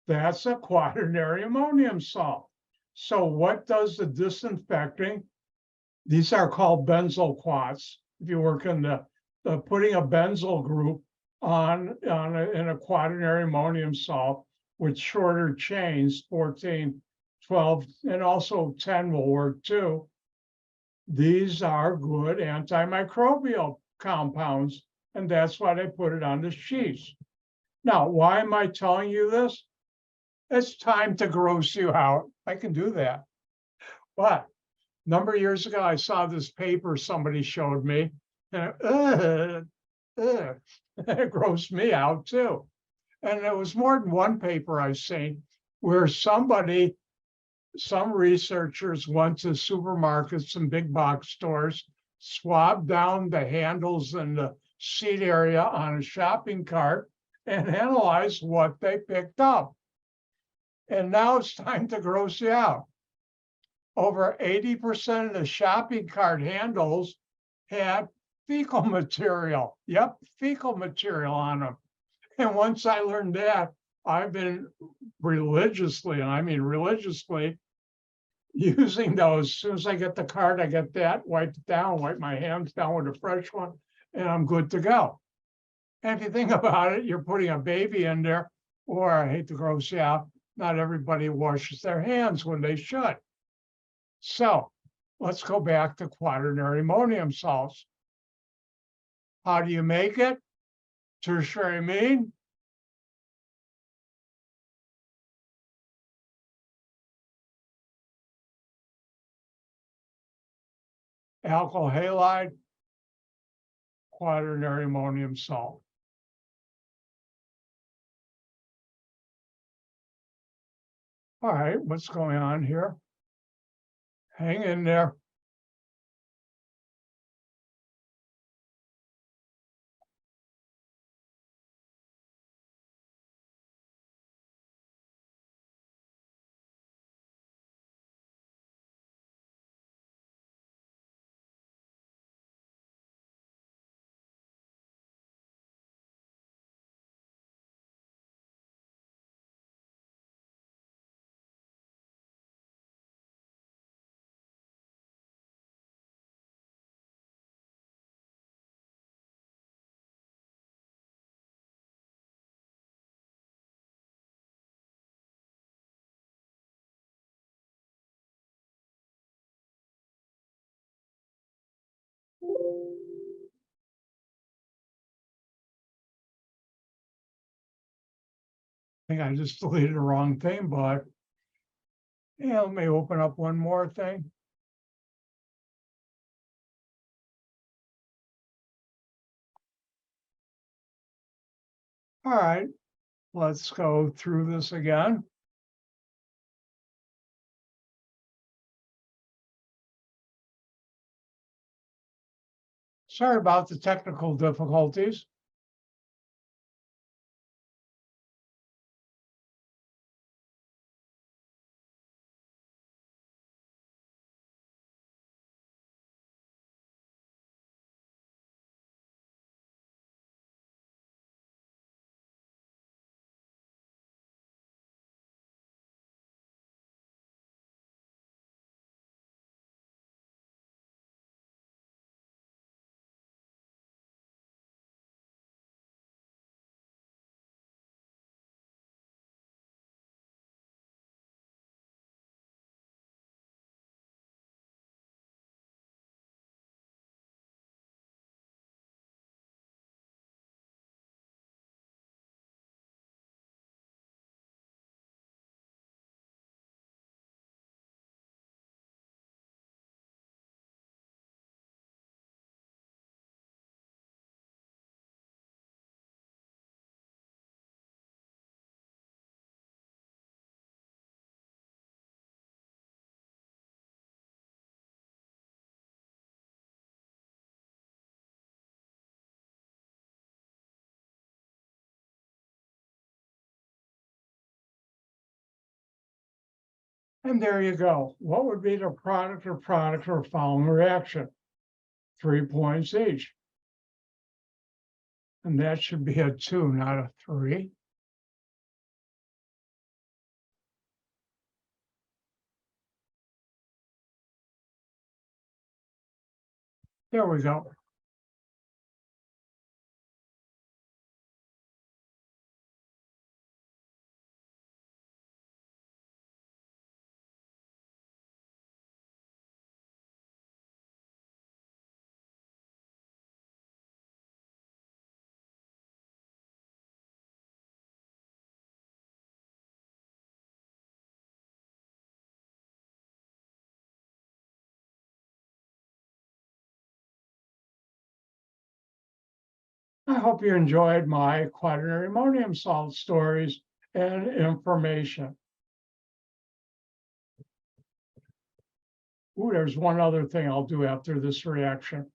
That's a quaternary ammonium salt. So what does the disinfecting? These are called benzyl quats. If you work in the putting a benzyl group in a quaternary ammonium salt with shorter chains, 14, 12, and also 10 will work too. These are good antimicrobial compounds, and that's why they put it on the sheets. Now, why am I telling you this? It's time to gross you out. I can do that. But a number of years ago, I saw this paper somebody showed me, and it grossed me out too. And there was more than one paper I've seen where some researchers went to supermarkets and big box stores, swabbed down the handles and the seat area on a shopping cart, and analyzed what they picked up. And now it's time to gross you out. Over 80% of the shopping cart handles had fecal material. Yep, fecal material on them. And once I learned that, I've been religiously, and I mean religiously, using those. As soon as I get the card, I get that, wipe it down, wipe my hands down with a fresh one, and I'm good to go. And if you think about it, you're putting a baby in there, or I hate to gross you out, not everybody washes their hands when they should. So let's go back to quaternary ammonium salts. How do you make it? Tertiary amine. Alkyl halide, quaternary ammonium salt. All right, what's going on here? Hang in there. I think I just deleted the wrong thing, but yeah, let me open up one more thing. All right, let's go through this again. Sorry about the technical difficulties. And there you go. What would be the product or following reaction? 3 points each. And that should be a 2, not a 3. There we go. I hope you enjoyed my quaternary ammonium salt stories and information. Ooh, there's one other thing I'll do after this reaction.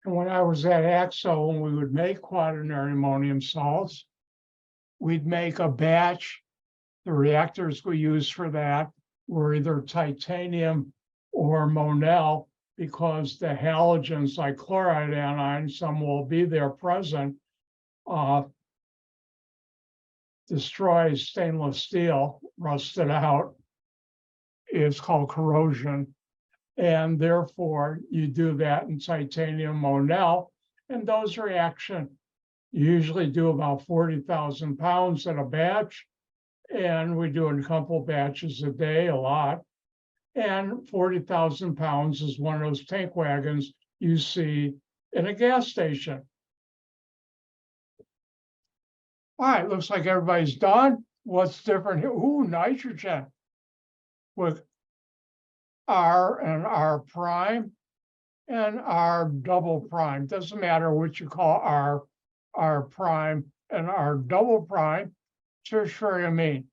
And when I was at AXO, when we would make quaternary ammonium salts, we'd make a batch. The reactors we used for that were either titanium or Monel, because the halogens like chloride anion, some will be there present, destroys stainless steel, rusted out. It's called corrosion. And therefore, you do that in titanium Monel, and those reactions usually do about 40,000 pounds in a batch. And we do a couple batches a day, a lot. And 40,000 pounds is one of those tank wagons you see in a gas station. All right, looks like everybody's done. What's different here? Ooh, nitrogen with R and R prime and R double prime. Doesn't matter what you call R prime and R double prime, tertiary amine.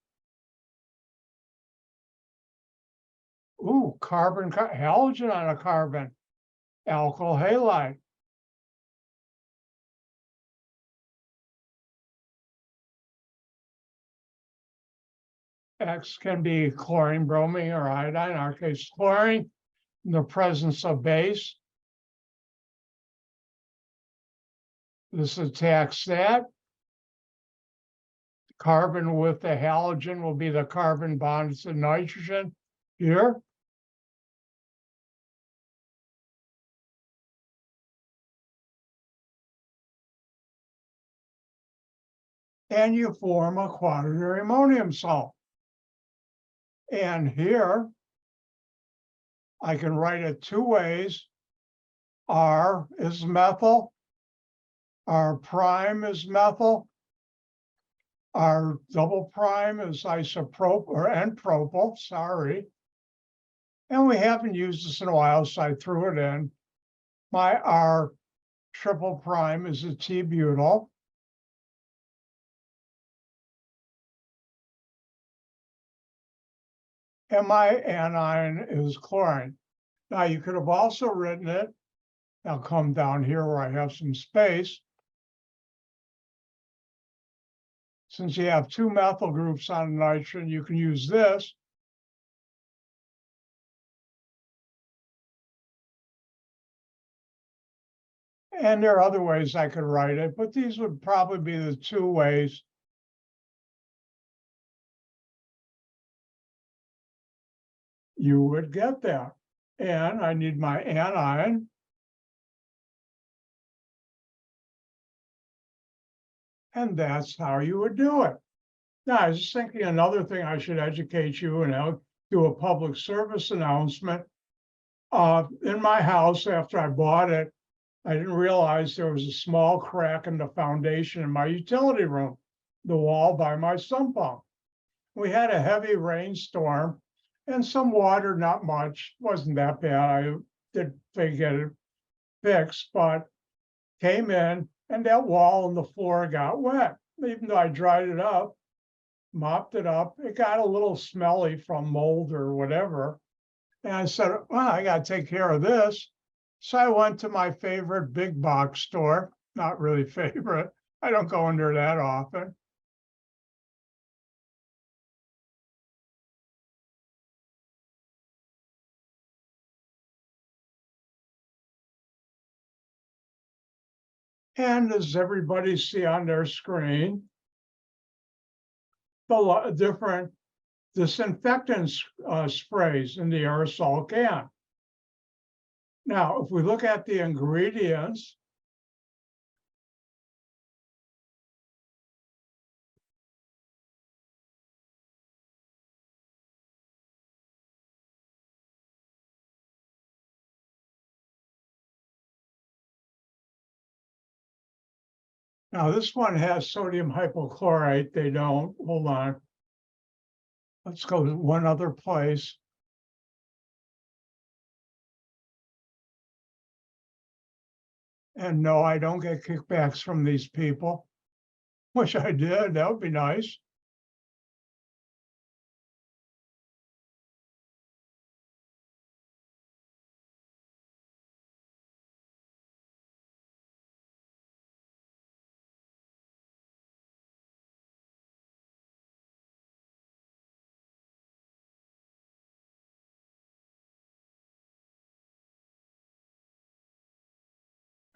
Ooh, carbon, halogen on a carbon, alkyl halide. X can be chlorine, bromine, or iodine, in our case, chlorine, in the presence of base. This attacks that. Carbon with the halogen will be the carbon bonded to nitrogen here. And you form a quaternary ammonium salt. And here, I can write it two ways. R is methyl, R prime is methyl, R double prime is isopropyl or N-propyl, sorry. And we haven't used this in a while, so I threw it in. My R triple prime is a T-butyl. And my anion is chlorine. Now you could have also written it. I'll come down here where I have some space. Since you have two methyl groups on nitrogen, you can use this. And there are other ways I could write it, but these would probably be the two ways you would get that. And I need my anion. And that's how you would do it. Now, I was just thinking another thing I should educate you and I'll do a public service announcement. In my house, after I bought it, I didn't realize there was a small crack in the foundation in my utility room, the wall by my sump pump. We had a heavy rainstorm and some water, not much, wasn't that bad. I did get it fixed, but came in and that wall and the floor got wet. Even though I dried it up, mopped it up, it got a little smelly from mold or whatever. And I said, well, I got to take care of this. So I went to my favorite big box store, not really favorite. I don't go in there that often. And as everybody see on their screen, the different disinfectant sprays in the aerosol can. Now, if we look at the ingredients, now this one has sodium hypochlorite. They don't. Hold on. Let's go to one other place. And no, I don't get kickbacks from these people. Wish I did. That would be nice.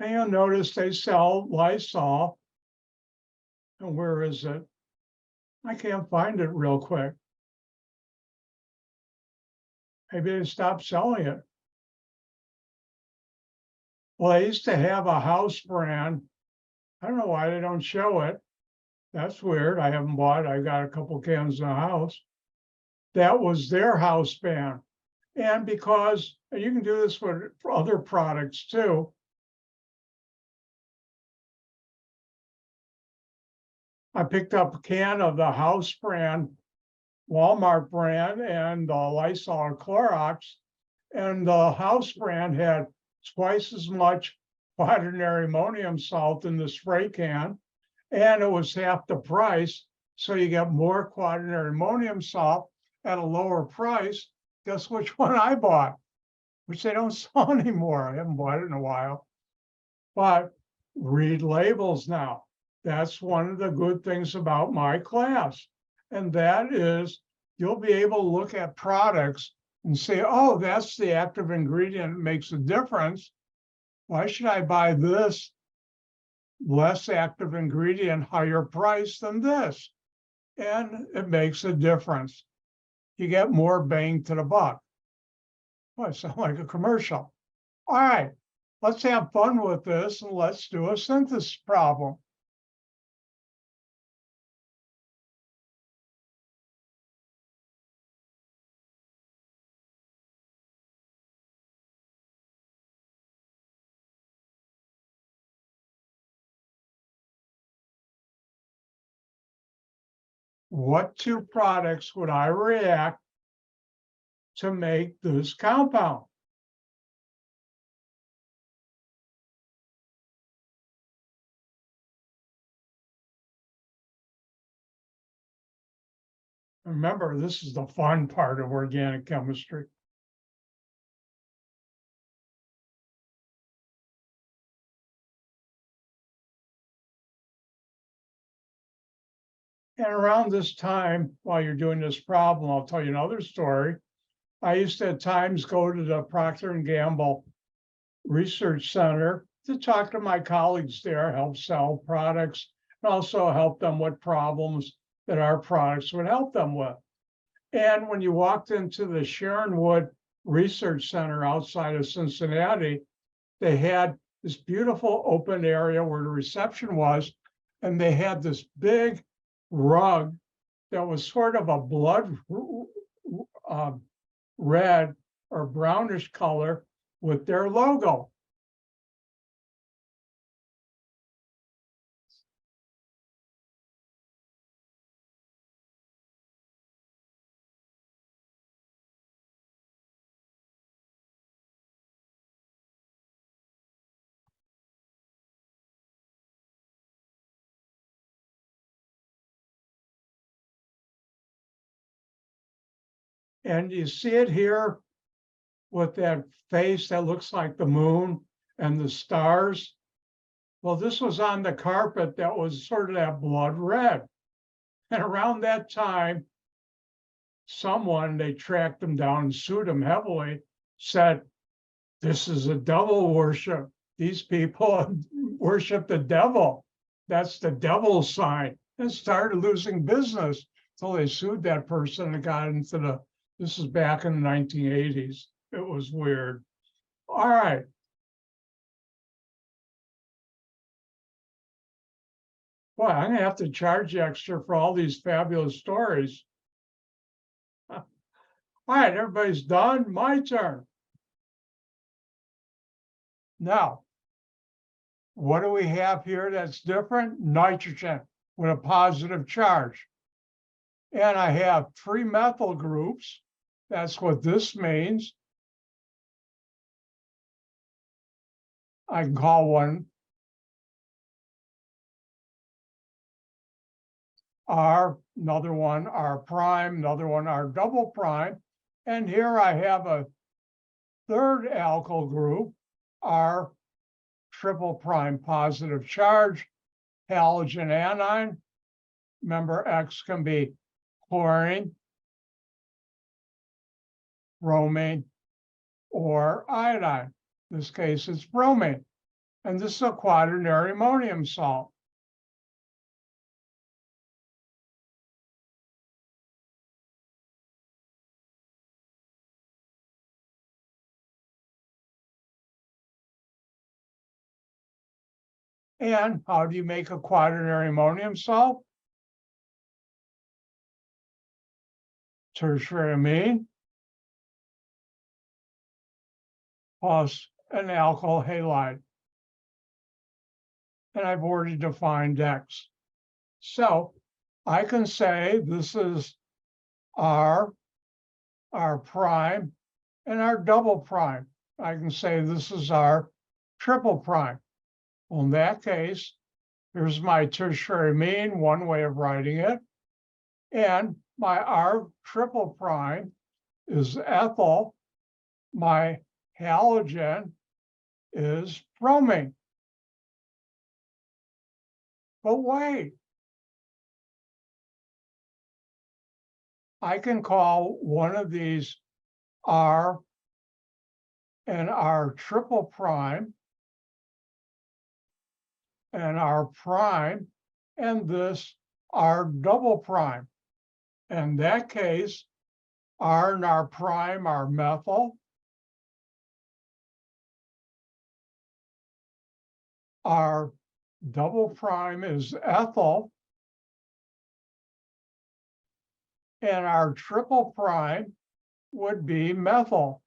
And you'll notice they sell Lysol. And where is it? I can't find it real quick. Maybe they stopped selling it. Well, I used to have a house brand. I don't know why they don't show it. That's weird. I haven't bought it. I got a couple cans in the house. That was their house brand. And because and you can do this for other products too. I picked up a can of the house brand, Walmart brand, and the Lysol or Clorox, and the house brand had twice as much quaternary ammonium salt in the spray can, and it was half the price. So you get more quaternary ammonium salt at a lower price. Guess which one I bought, which they don't sell anymore. I haven't bought it in a while. But read labels now. That's one of the good things about my class. And that is you'll be able to look at products and say, oh, that's the active ingredient that makes a difference. Why should I buy this less active ingredient, higher price than this? And it makes a difference. You get more bang to the buck. Well, I sound like a commercial. All right, let's have fun with this and let's do a synthesis problem. What two products would I react to make this compound? Remember, this is the fun part of organic chemistry. And around this time, while you're doing this problem, I'll tell you another story. I used to at times go to the Procter & Gamble Research Center to talk to my colleagues there, help sell products, and also help them with problems that our products would help them with. And when you walked into the Sharonwood Research Center outside of Cincinnati, they had this beautiful open area where the reception was, and they had this big rug that was sort of a blood red or brownish color with their logo. And you see it here with that face that looks like the moon and the stars. Well, this was on the carpet that was sort of that blood red. And around that time, someone, they tracked them down and sued them heavily, said, this is a devil worship. These people worship the devil. That's the devil's sign. And started losing business until they sued that person and got into the, this is back in the 1980s. It was weird. All right. Boy, I'm gonna have to charge you extra for all these fabulous stories. All right, everybody's done. My turn. Now, what do we have here that's different? Nitrogen with a positive charge. And I have 3 methyl groups. That's what this means. I can call one R, another one R prime, another one R double prime. And here I have a 3rd alkyl group, R triple prime positive charge, halogen anion. Remember, X can be chlorine, bromine, or iodine. In this case, it's bromine. And this is a quaternary ammonium salt. And how do you make a quaternary ammonium salt? Tertiary amine plus an alkyl halide. And I've already defined X. So I can say this is our prime and our double prime. I can say this is our triple prime. Well, in that case, here's my tertiary amine, one way of writing it. And my R triple prime is ethyl. My halogen is bromine. But wait, I can call one of these R and R triple prime and R prime, and this R double prime. In that case, R and R prime are methyl. R double prime is ethyl. And our triple prime would be methyl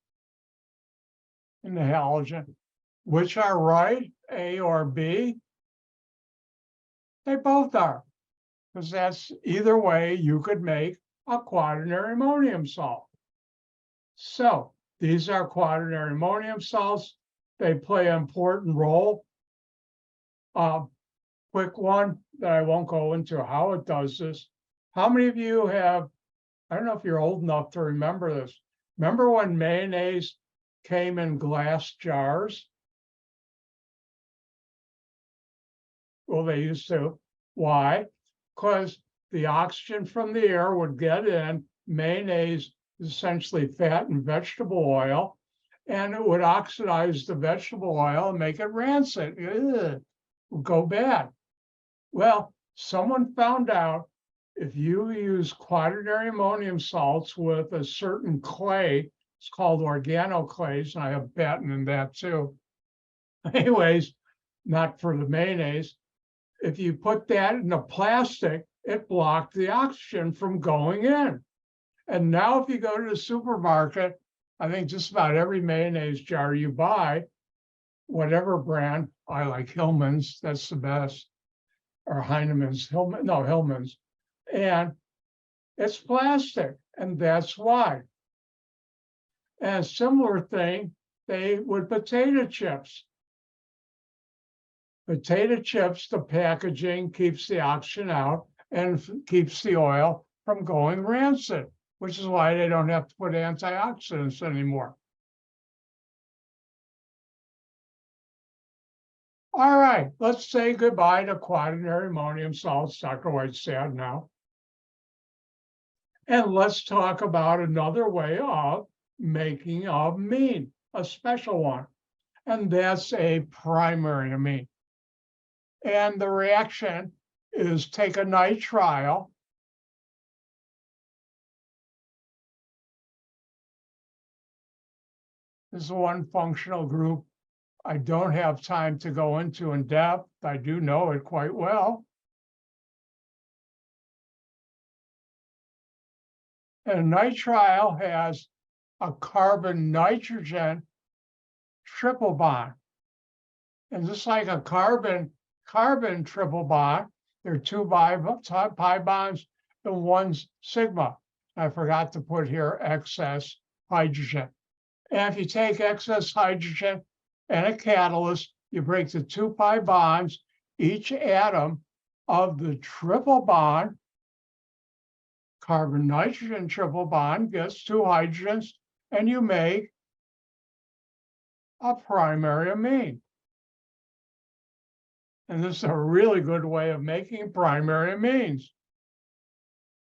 in the halogen. Which are right, A or B? They both are, because that's either way you could make a quaternary ammonium salt. So these are quaternary ammonium salts. They play an important role. Quick one that I won't go into how it does this. How many of you have, I don't know if you're old enough to remember this. Remember when mayonnaise came in glass jars? Well, they used to. Why? Because the oxygen from the air would get in. Mayonnaise is essentially fat and vegetable oil, and it would oxidize the vegetable oil and make it rancid. It would go bad. Well, someone found out if you use quaternary ammonium salts with a certain clay, it's called organoclays, and I have a patent in that too. Anyways, not for the mayonnaise. If you put that in a plastic, it blocked the oxygen from going in. And now if you go to the supermarket, I think just about every mayonnaise jar you buy, whatever brand, I like Hillman's, that's the best, or Heinemann's, Hillman's, and it's plastic, and that's why. And a similar thing, they with potato chips. Potato chips, the packaging keeps the oxygen out and keeps the oil from going rancid, which is why they don't have to put antioxidants anymore. All right, let's say goodbye to quaternary ammonium salts. Dr. White's sad now. And let's talk about another way of making amine, a special one. And that's a primary amine. And the reaction is take a nitrile. This is one functional group I don't have time to go into in depth. I do know it quite well. And nitrile has a carbon-nitrogen triple bond. And just like a carbon triple bond, there are two pi bonds and one sigma. I forgot to put here excess hydrogen. And if you take excess hydrogen and a catalyst, you break the two pi bonds. Each atom of the triple bond, carbon-nitrogen triple bond, gets two hydrogens, and you make a primary amine. And this is a really good way of making primary amines.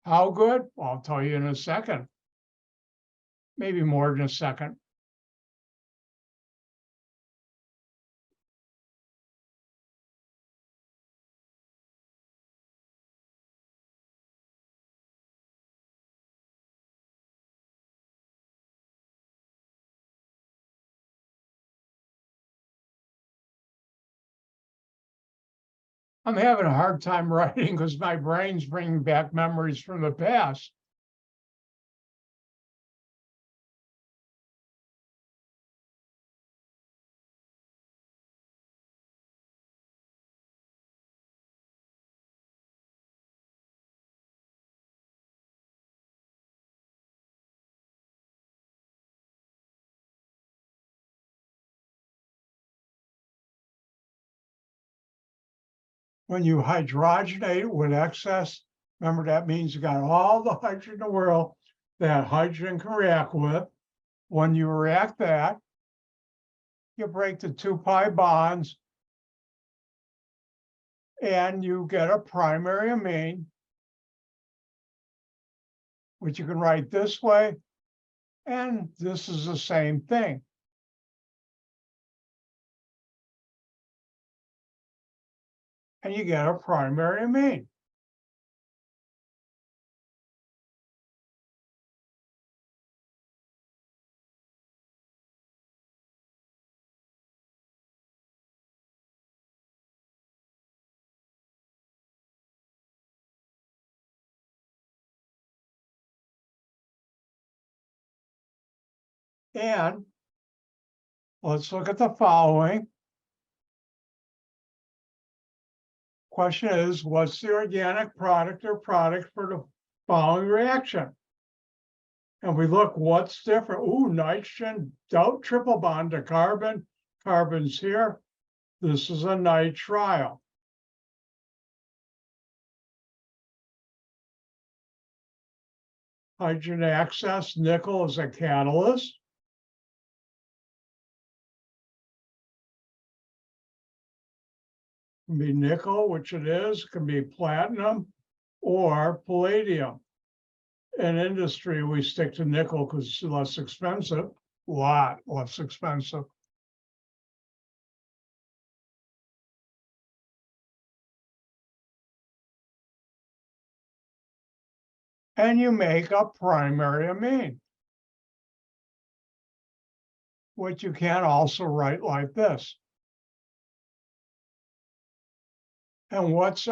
How good? Well, I'll tell you in a second. Maybe more than a second. I'm having a hard time writing because my brain's bringing back memories from the past. When you hydrogenate with excess, remember that means you got all the hydrogen in the world that hydrogen can react with. When you react that, you break the 2 pi bonds and you get a primary amine, which you can write this way, and this is the same thing. And you get a primary amine. And let's look at the following. Question is, what's the organic product or product for the following reaction? And we look, what's different? Ooh, nitrogen, triple bond to carbon. Carbon's here. This is a nitrile. Hydrogen excess, nickel is a catalyst. It can be nickel, which it is, it can be platinum or palladium. In industry, we stick to nickel because it's less expensive, a lot less expensive. And you make a primary amine, which you can also write like this. And what's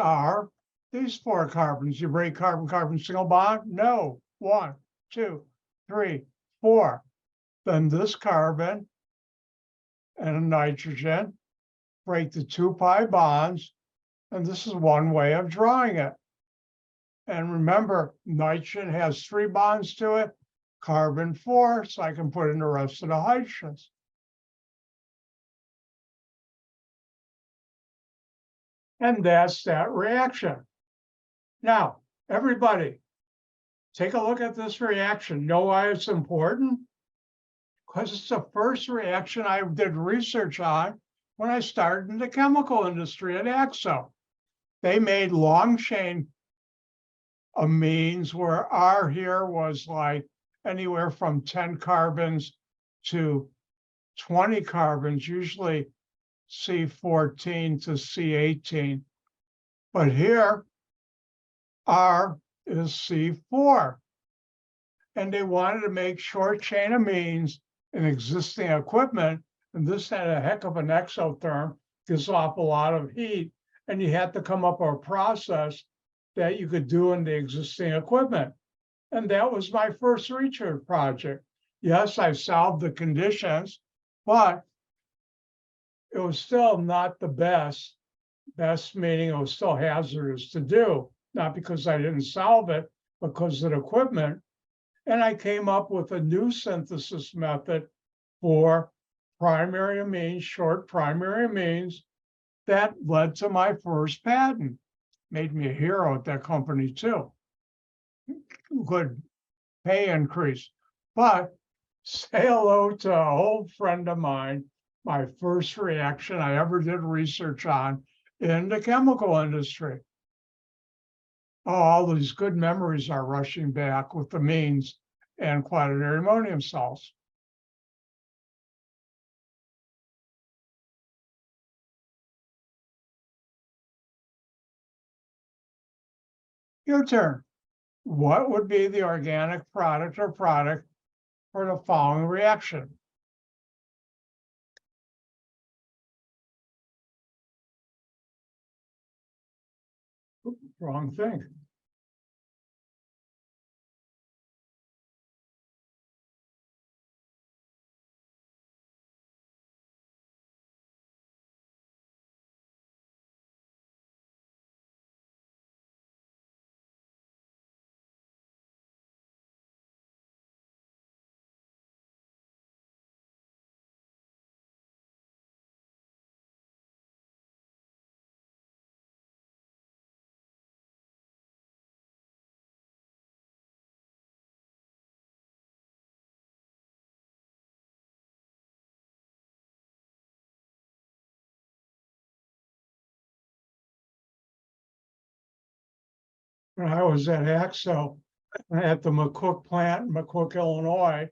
these 4 carbons? You break carbon-carbon single bond? No. 1, 2, 3, 4. Then this carbon and a nitrogen break the 2 pi bonds, and this is one way of drawing it. And remember, nitrogen has 3 bonds to it, carbon 4, so I can put in the rest of the hydrogens. And that's that reaction. Now, everybody, take a look at this reaction. Know why it's important? Because it's the first reaction I did research on when I started in the chemical industry at AXO. They made long chain amines where R here was like anywhere from 10 carbons to 20 carbons, usually C14 to C18. But here, R is C4. And they wanted to make short chain amines in existing equipment. And this had a heck of an exotherm, gives off a lot of heat. And you had to come up with a process that you could do in the existing equipment. And that was my first research project. Yes, I solved the conditions, but it was still not the best. Best meaning it was still hazardous to do, not because I didn't solve it, because of the equipment. And I came up with a new synthesis method for primary amines, short primary amines, that led to my first patent. Made me a hero at that company too. Good pay increase. But say hello to an old friend of mine, my first reaction I ever did research on in the chemical industry. Oh, all these good memories are rushing back with amines and quaternary ammonium salts. Your turn. What would be the organic product or product for the following reaction? Wrong thing. When I was at Axel at the McCook plant in McCook, Illinois,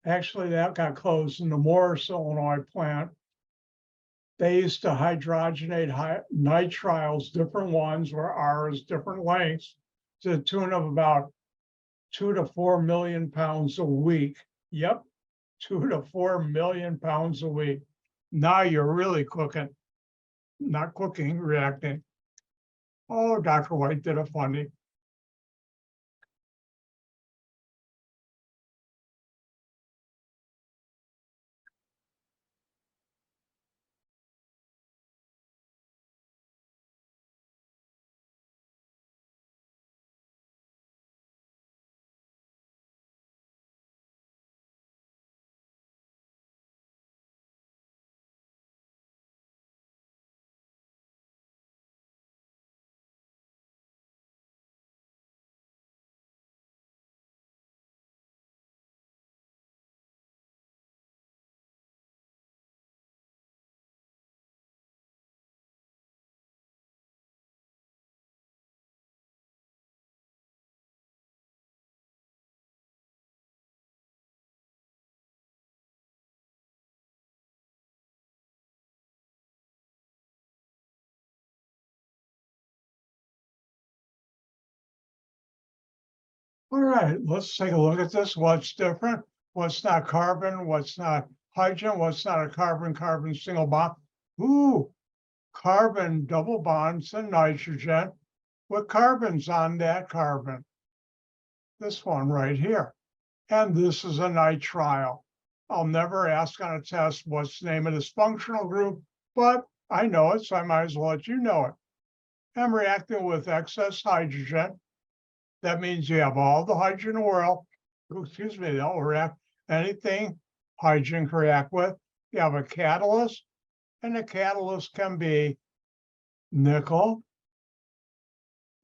actually that got closed in the Morris, Illinois plant. They used to hydrogenate nitriles, different ones where R is different lengths, to the tune of about 2 to 4 million pounds a week. Yep, 2 to 4 million pounds a week. Now you're really cooking, not cooking, reacting. Oh, Dr. White did a funny. All right, let's take a look at this. What's different? What's not carbon? What's not hydrogen? What's not a carbon-carbon single bond? Ooh, carbon double bonds and nitrogen with carbons on that carbon. This one right here. And this is a nitrile. I'll never ask on a test what's the name of this functional group, but I know it, so I might as well let you know it. I'm reacting with excess hydrogen. That means you have all the hydrogen in the world. Excuse me, they'll react anything hydrogen can react with. You have a catalyst, and the catalyst can be nickel,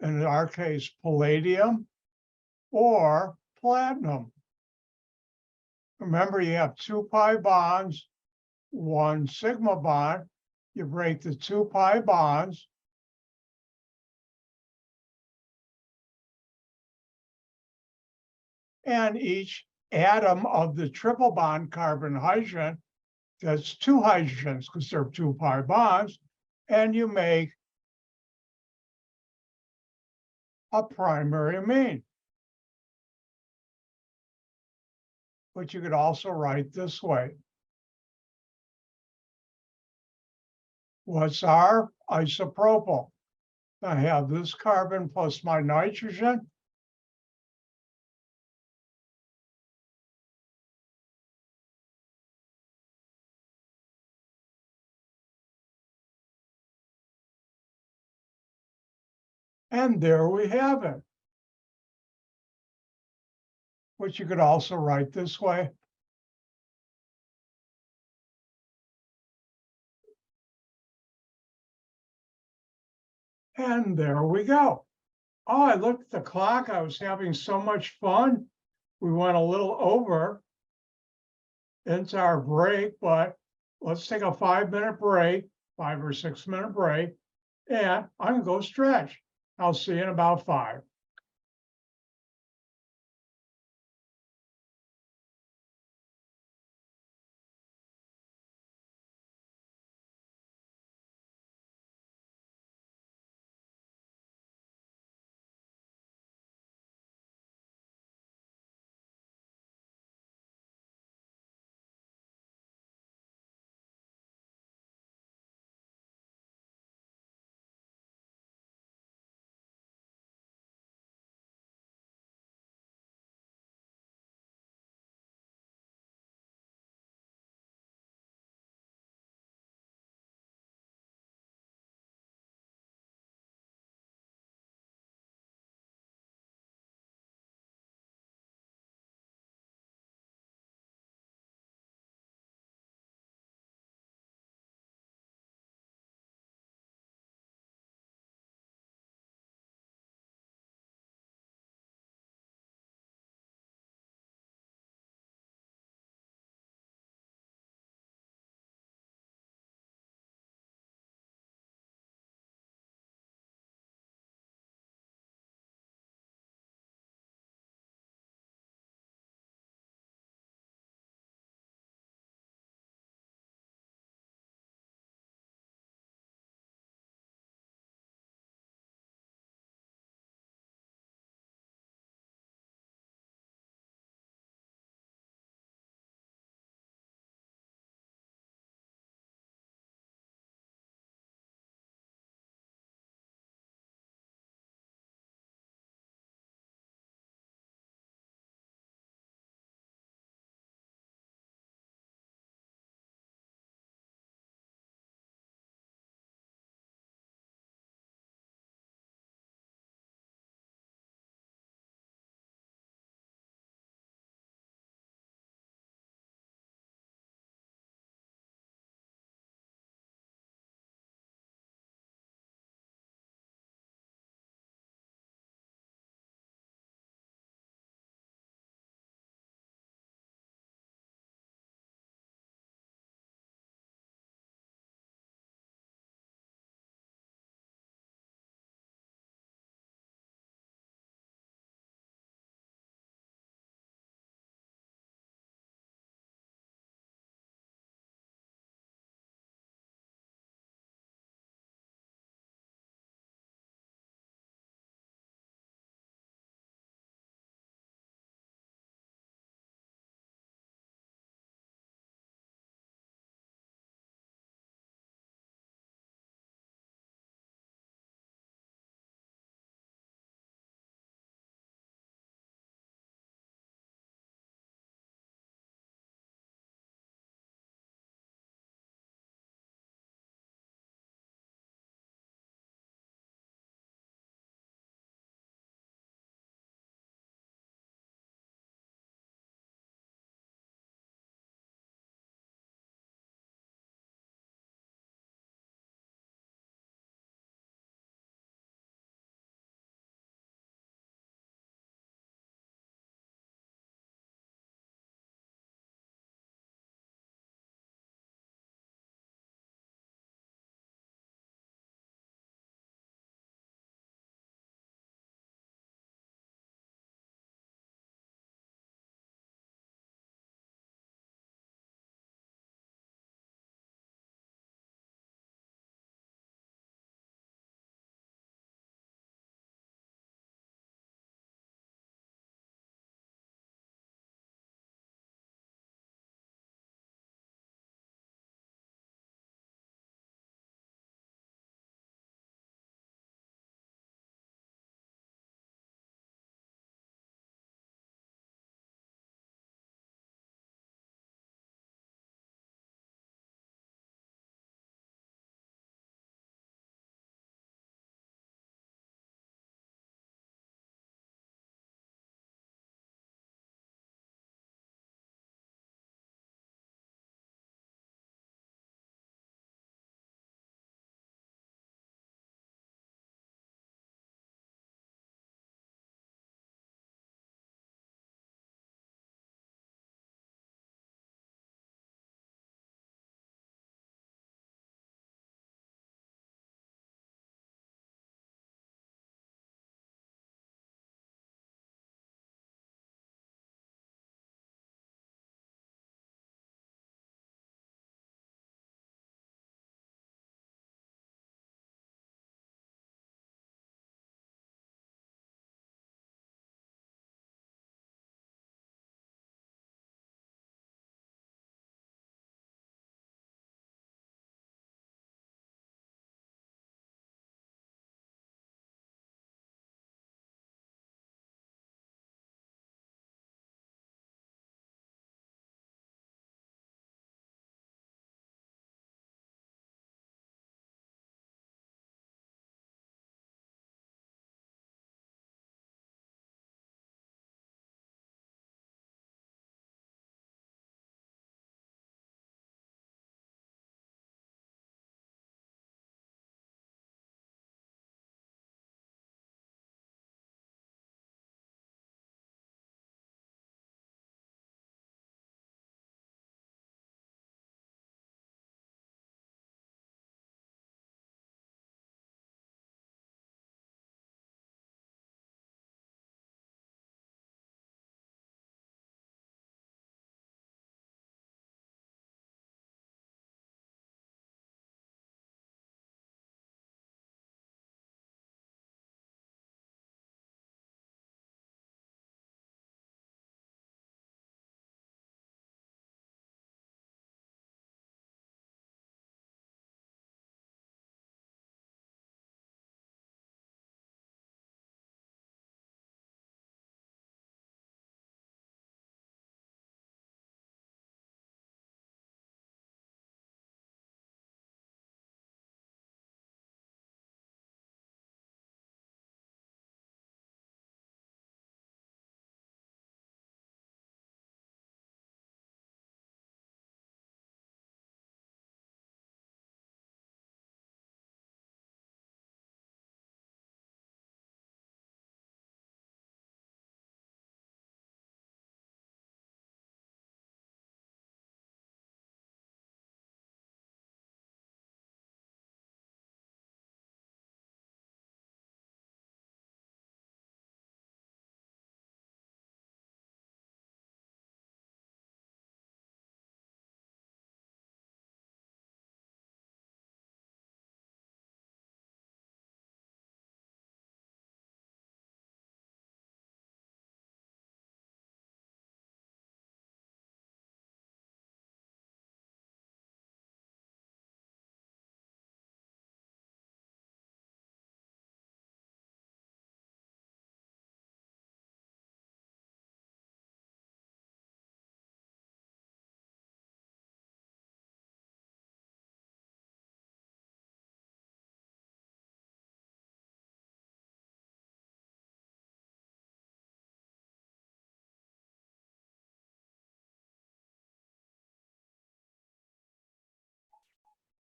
and in our case, palladium, or platinum. Remember, you have 2 pi bonds, 1 sigma bond. You break the 2 pi bonds, and each atom of the triple bond carbon hydrogen gets 2 hydrogens because they're 2 pi bonds, and you make a primary amine, which you could also write this way. What's our isopropyl? I have this carbon plus my nitrogen. And there we have it, which you could also write this way. And there we go. Oh, I looked at the clock. I was having so much fun. We went a little over into our break, but let's take a 5-minute break, 5 or 6 minute break, and I'm gonna go stretch. I'll see you in about 5.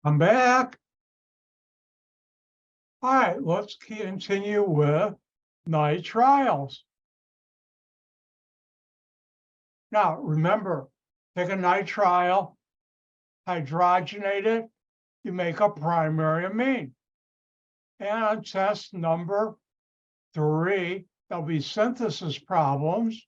I'm back. All right, let's continue with nitriles. Now, remember, take a nitrile, hydrogenate it, you make a primary amine. And on test number 3, there'll be synthesis problems.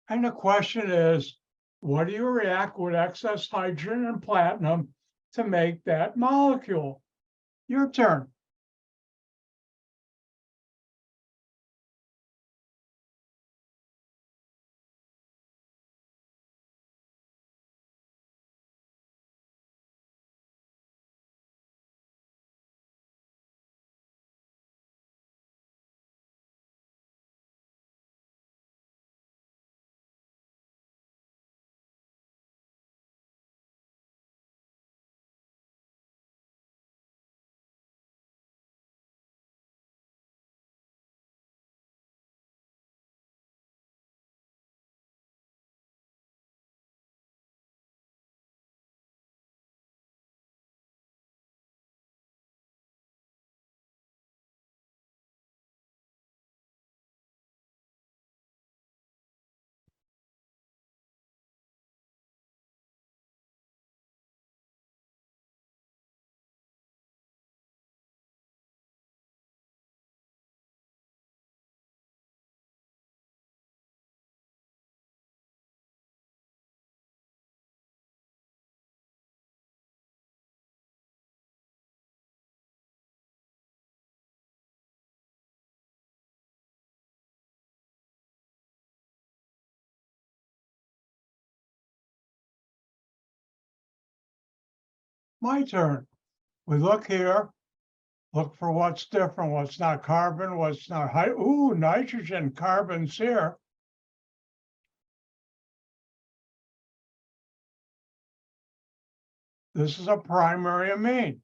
And the question is, what do you react with excess hydrogen and platinum to make that molecule? Your turn. My turn. We look here, look for what's different, what's not carbon, what's not nitrogen, carbon's here. This is a primary amine,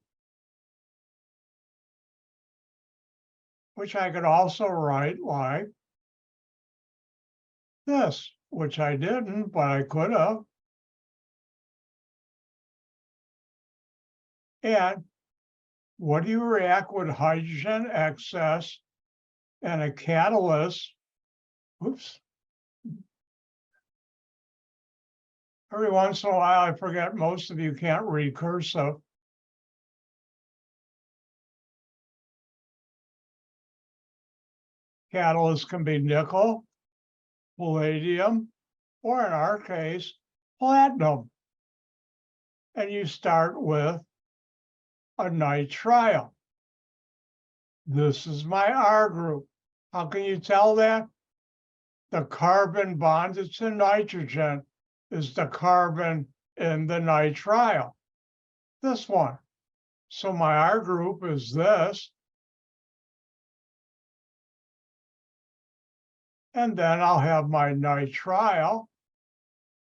which I could also write like this, which I didn't, but I could have. And what do you react with hydrogen excess and a catalyst? Oops. Every once in a while, I forget most of you can't read cursive. Catalyst can be nickel, palladium, or in our case, platinum. And you start with a nitrile. This is my R group. How can you tell that? The carbon bonded to nitrogen is the carbon in the nitrile, this one. So my R group is this. And then I'll have my nitrile.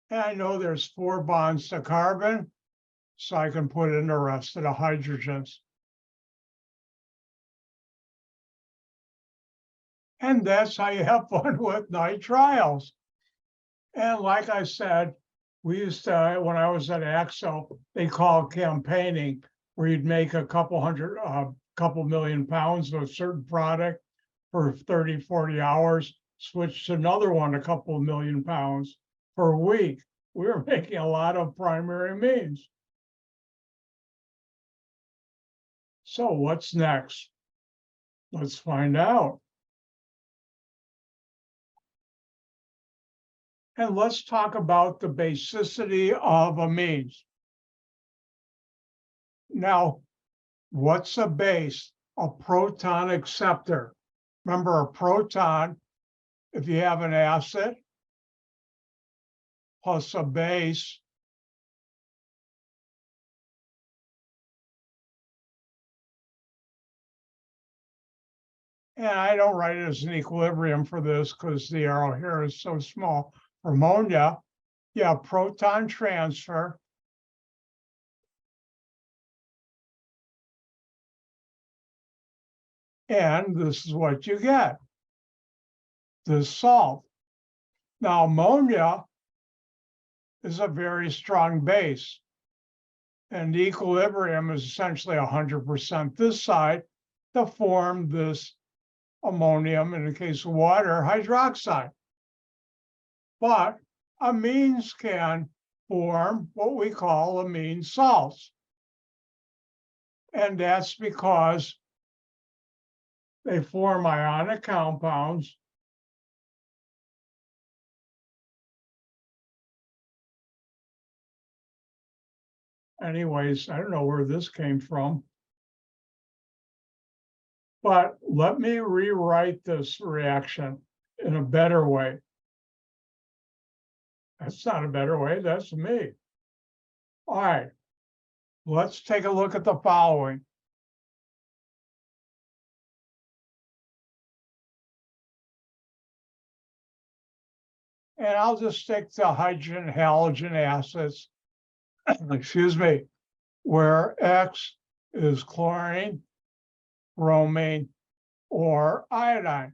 And I know there's 4 bonds to carbon, so I can put in the rest of the hydrogens. And that's how you have fun with nitriles. And like I said, we used to, when I was at Axel, they called campaigning, where you'd make a couple million pounds of a certain product for 30, 40 hours, switch to another one, a couple of million pounds per week. We were making a lot of primary amines. So what's next? Let's find out. And let's talk about the basicity of amines. Now, what's a base? A proton acceptor. Remember, a proton, if you have an acid plus a base, And I don't write it as an equilibrium for this because the arrow here is so small. For ammonia, you have proton transfer. And this is what you get, this salt. Now, ammonia is a very strong base. And the equilibrium is essentially 100% this side to form this ammonium, in the case of water, hydroxide. But amines can form what we call amine salts. And that's because they form ionic compounds anyways. I don't know where this came from. But let me rewrite this reaction in a better way. That's not a better way, that's me. All right, let's take a look at the following. And I'll just stick to hydrogen halogen acids, excuse me, where X is chlorine, bromine, or iodine.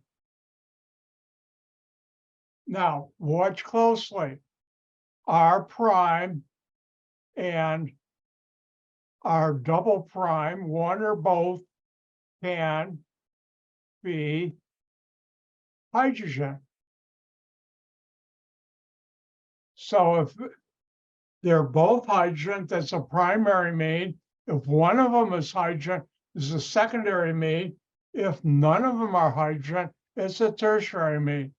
Now, watch closely. R prime and R double prime, one or both, can be hydrogen. So if they're both hydrogen, that's a primary amine. If one of them is hydrogen, it's a secondary amine. If none of them are hydrogen, it's a tertiary amine.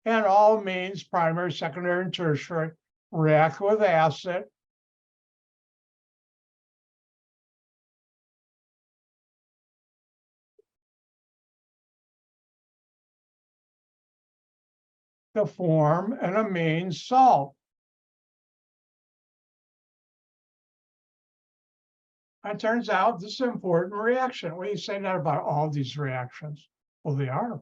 And all amines, primary, secondary, and tertiary, react with acid. To form an amine salt. It turns out this is an important reaction. Well, you say that about all these reactions. Well, they are.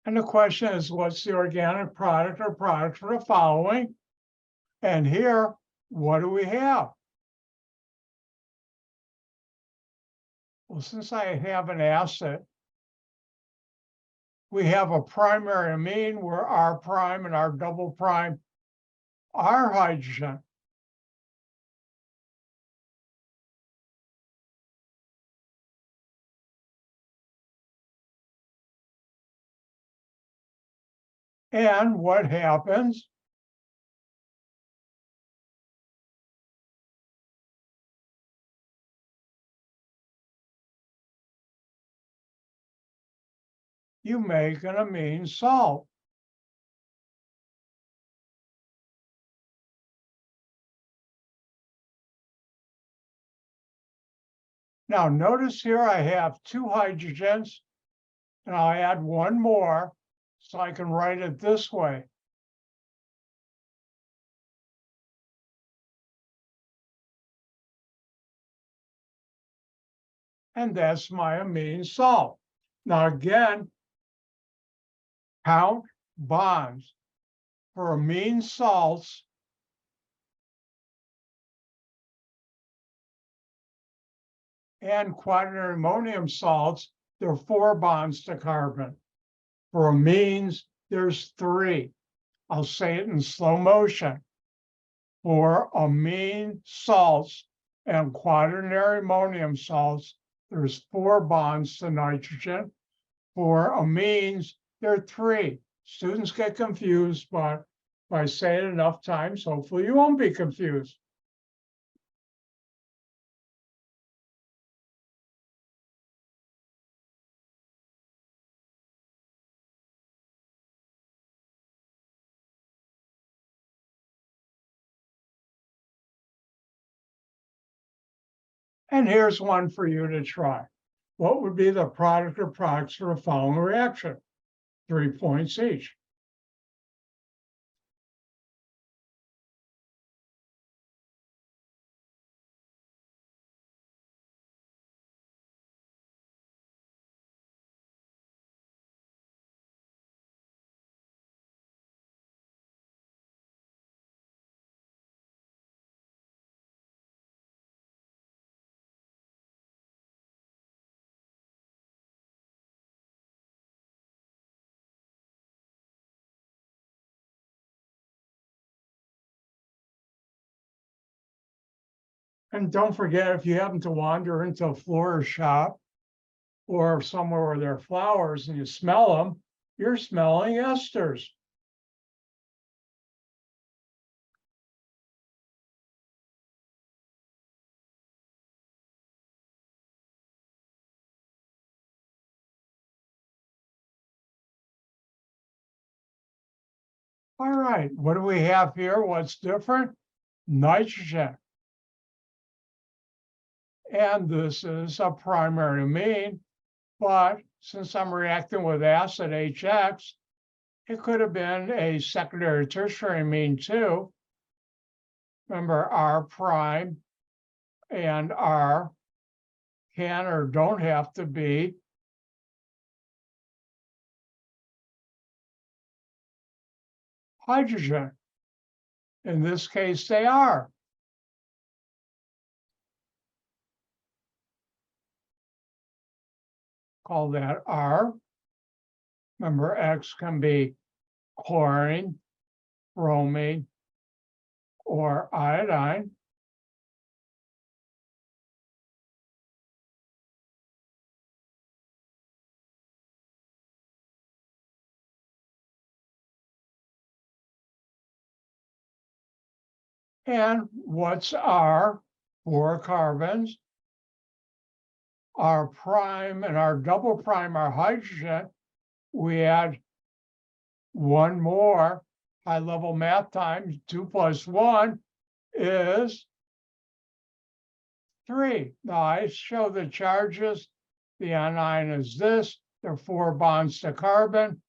And the question is, what's the organic product or product for the following? And here, what do we have? Well, since I have an acid, we have a primary amine where R prime and R double prime are hydrogen. And what happens? You make an amine salt. Now, notice here I have two hydrogens, and I'll add one more so I can write it this way. And that's my amine salt. Now, again, count bonds. For amine salts, and quaternary ammonium salts, there are 4 bonds to carbon. For amines, there's 3. I'll say it in slow motion. For amine salts and quaternary ammonium salts, there's 4 bonds to nitrogen. For amines, there are 3. Students get confused, but if I say it enough times, hopefully you won't be confused. And here's one for you to try. what would be the product or products for the following reaction? 3 points each. And don't forget, if you happen to wander into a florist shop or somewhere where there are flowers and you smell them, you're smelling esters. All right, what do we have here? What's different? Nitrogen. And this is a primary amine, but since I'm reacting with acid HX, it could have been a secondary tertiary amine too. Remember, R prime and R can or don't have to be hydrogen. In this case, they are. Call that R. Remember, X can be chlorine, bromine, or iodine. And what's R? 4 carbons. R prime and R double prime are hydrogen. We add one more. High level math times 2 plus 1 is 3. Now I show the charges. The anion is this. There are 4 bonds to carbon.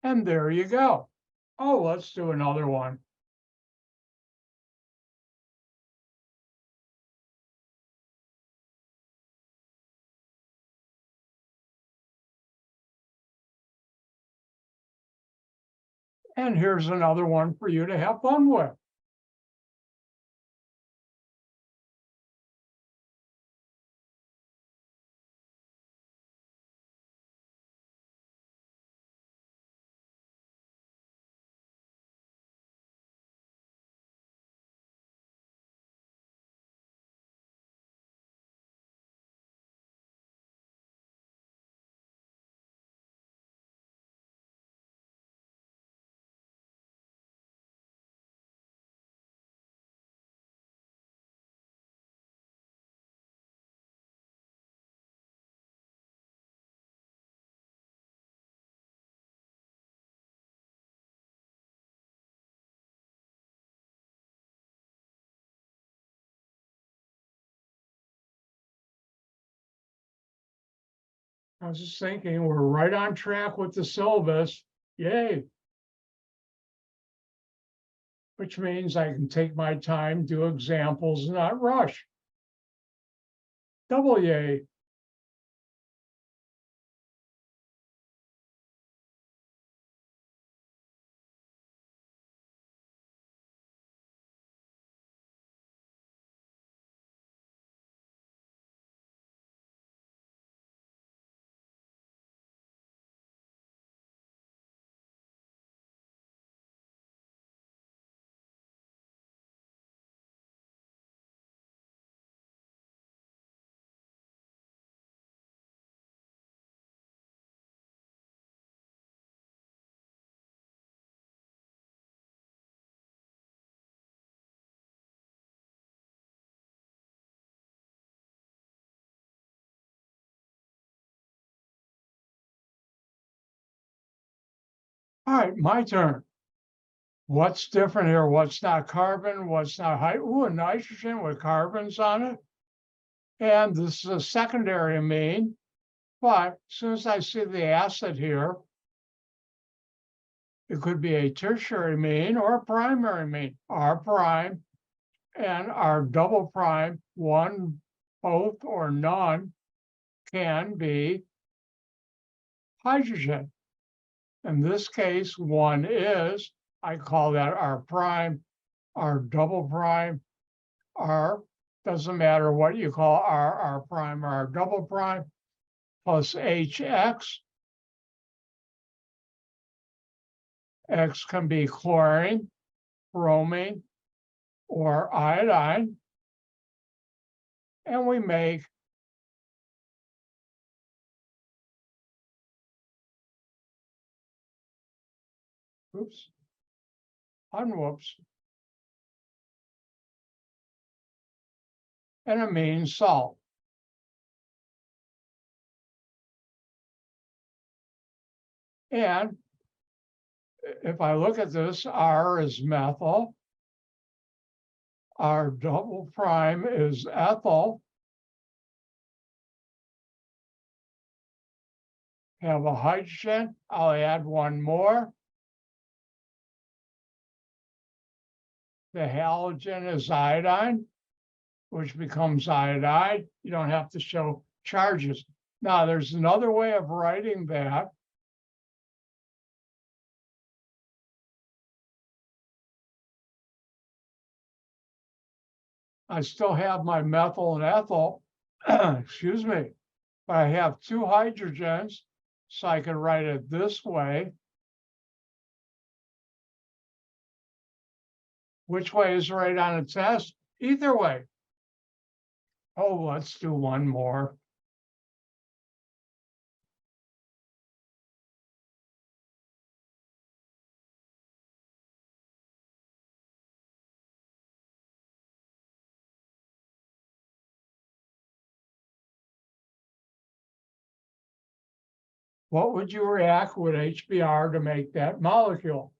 And there you go. Oh, let's do another one. And here's another one for you to have fun with. I was just thinking we're right on track with the syllabus. Yay. Which means I can take my time, do examples, not rush. Double yay. All right, my turn. What's different here? What's not carbon? What's not a nitrogen with carbons on it. And this is a secondary amine. But as soon as I see the acid here, it could be a tertiary amine or a primary amine. R prime and our double prime, one, both, or none, can be hydrogen. In this case, one is, I call that R prime, R double prime, R, doesn't matter what you call R prime, or R double prime, plus HX. X can be chlorine, bromine, or iodine. And we make an amine salt. And if I look at this, R is methyl, R double prime is ethyl, have a hydrogen, I'll add one more. The halogen is iodine, which becomes iodide. You don't have to show charges. Now, there's another way of writing that. I still have my methyl and ethyl, excuse me, but I have two hydrogens, so I can write it this way. Which way is right on a test? Either way. Oh, let's do one more. What would you react with HBr to make that molecule?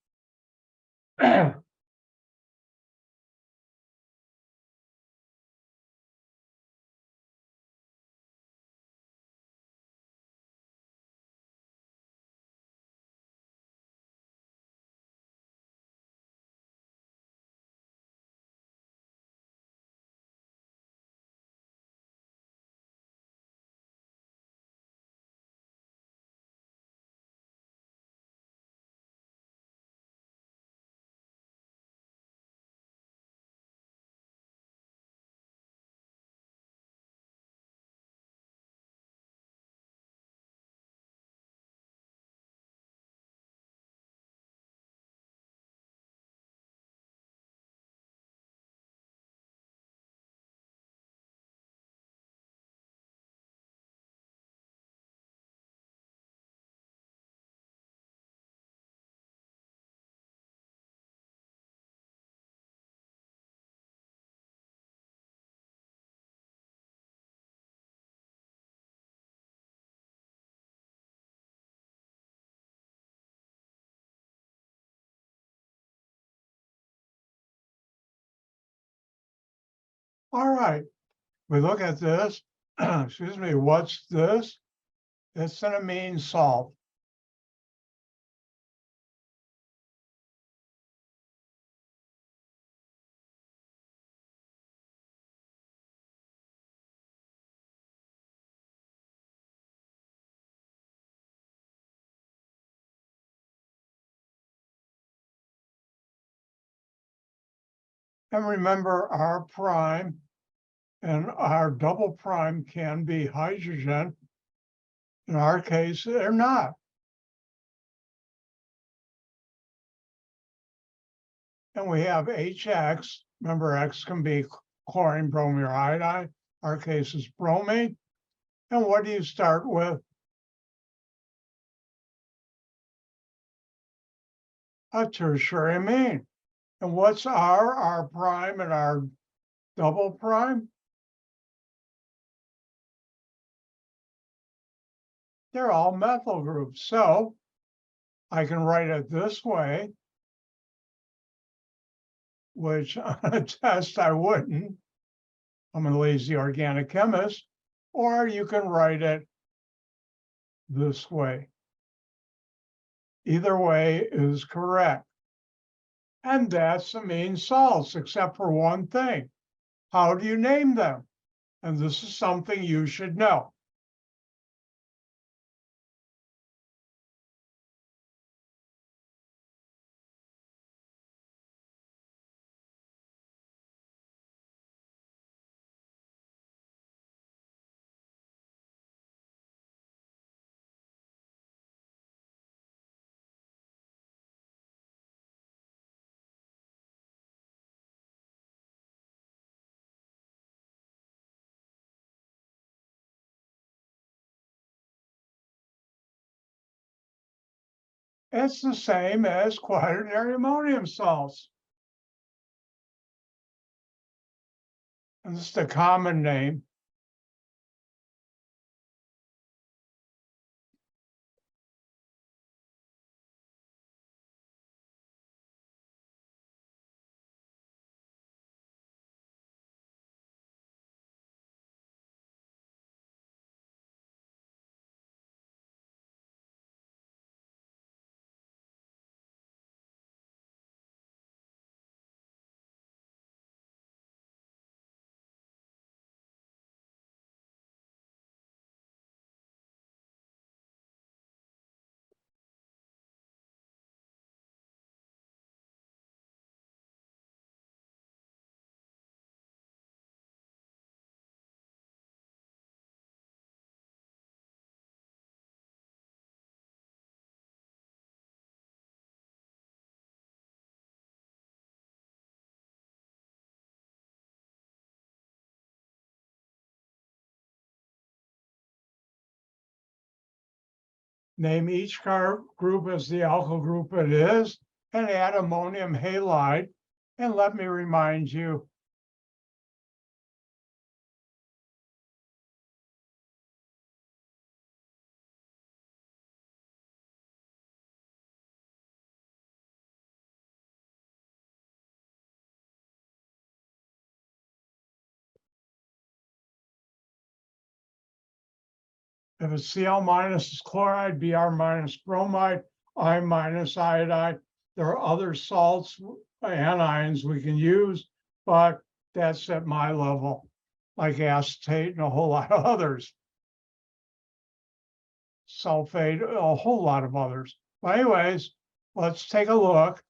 All right, we look at this. Excuse me, what's this? It's an amine salt. And remember, R prime and R double prime can be hydrogen. In our case, they're not. And we have HX. Remember, X can be chlorine, bromine, or iodine. Our case is bromine. And what do you start with? A tertiary amine. And what's R prime, and R double prime? They're all methyl groups. So I can write it this way. which on a test I wouldn't. I'm a lazy organic chemist. Or you can write it this way. Either way is correct. And that's amine salts, except for one thing. How do you name them? And this is something you should know. It's the same as quaternary ammonium salts. And this is the common name. Name each group as the alkyl group it is, and add ammonium halide. And let me remind you, if it's Cl minus is chloride, Br minus bromide, I minus iodide. There are other salts, anions we can use, but that's at my level, like acetate and a whole lot of others. Sulfate, a whole lot of others. But anyways, let's take a look.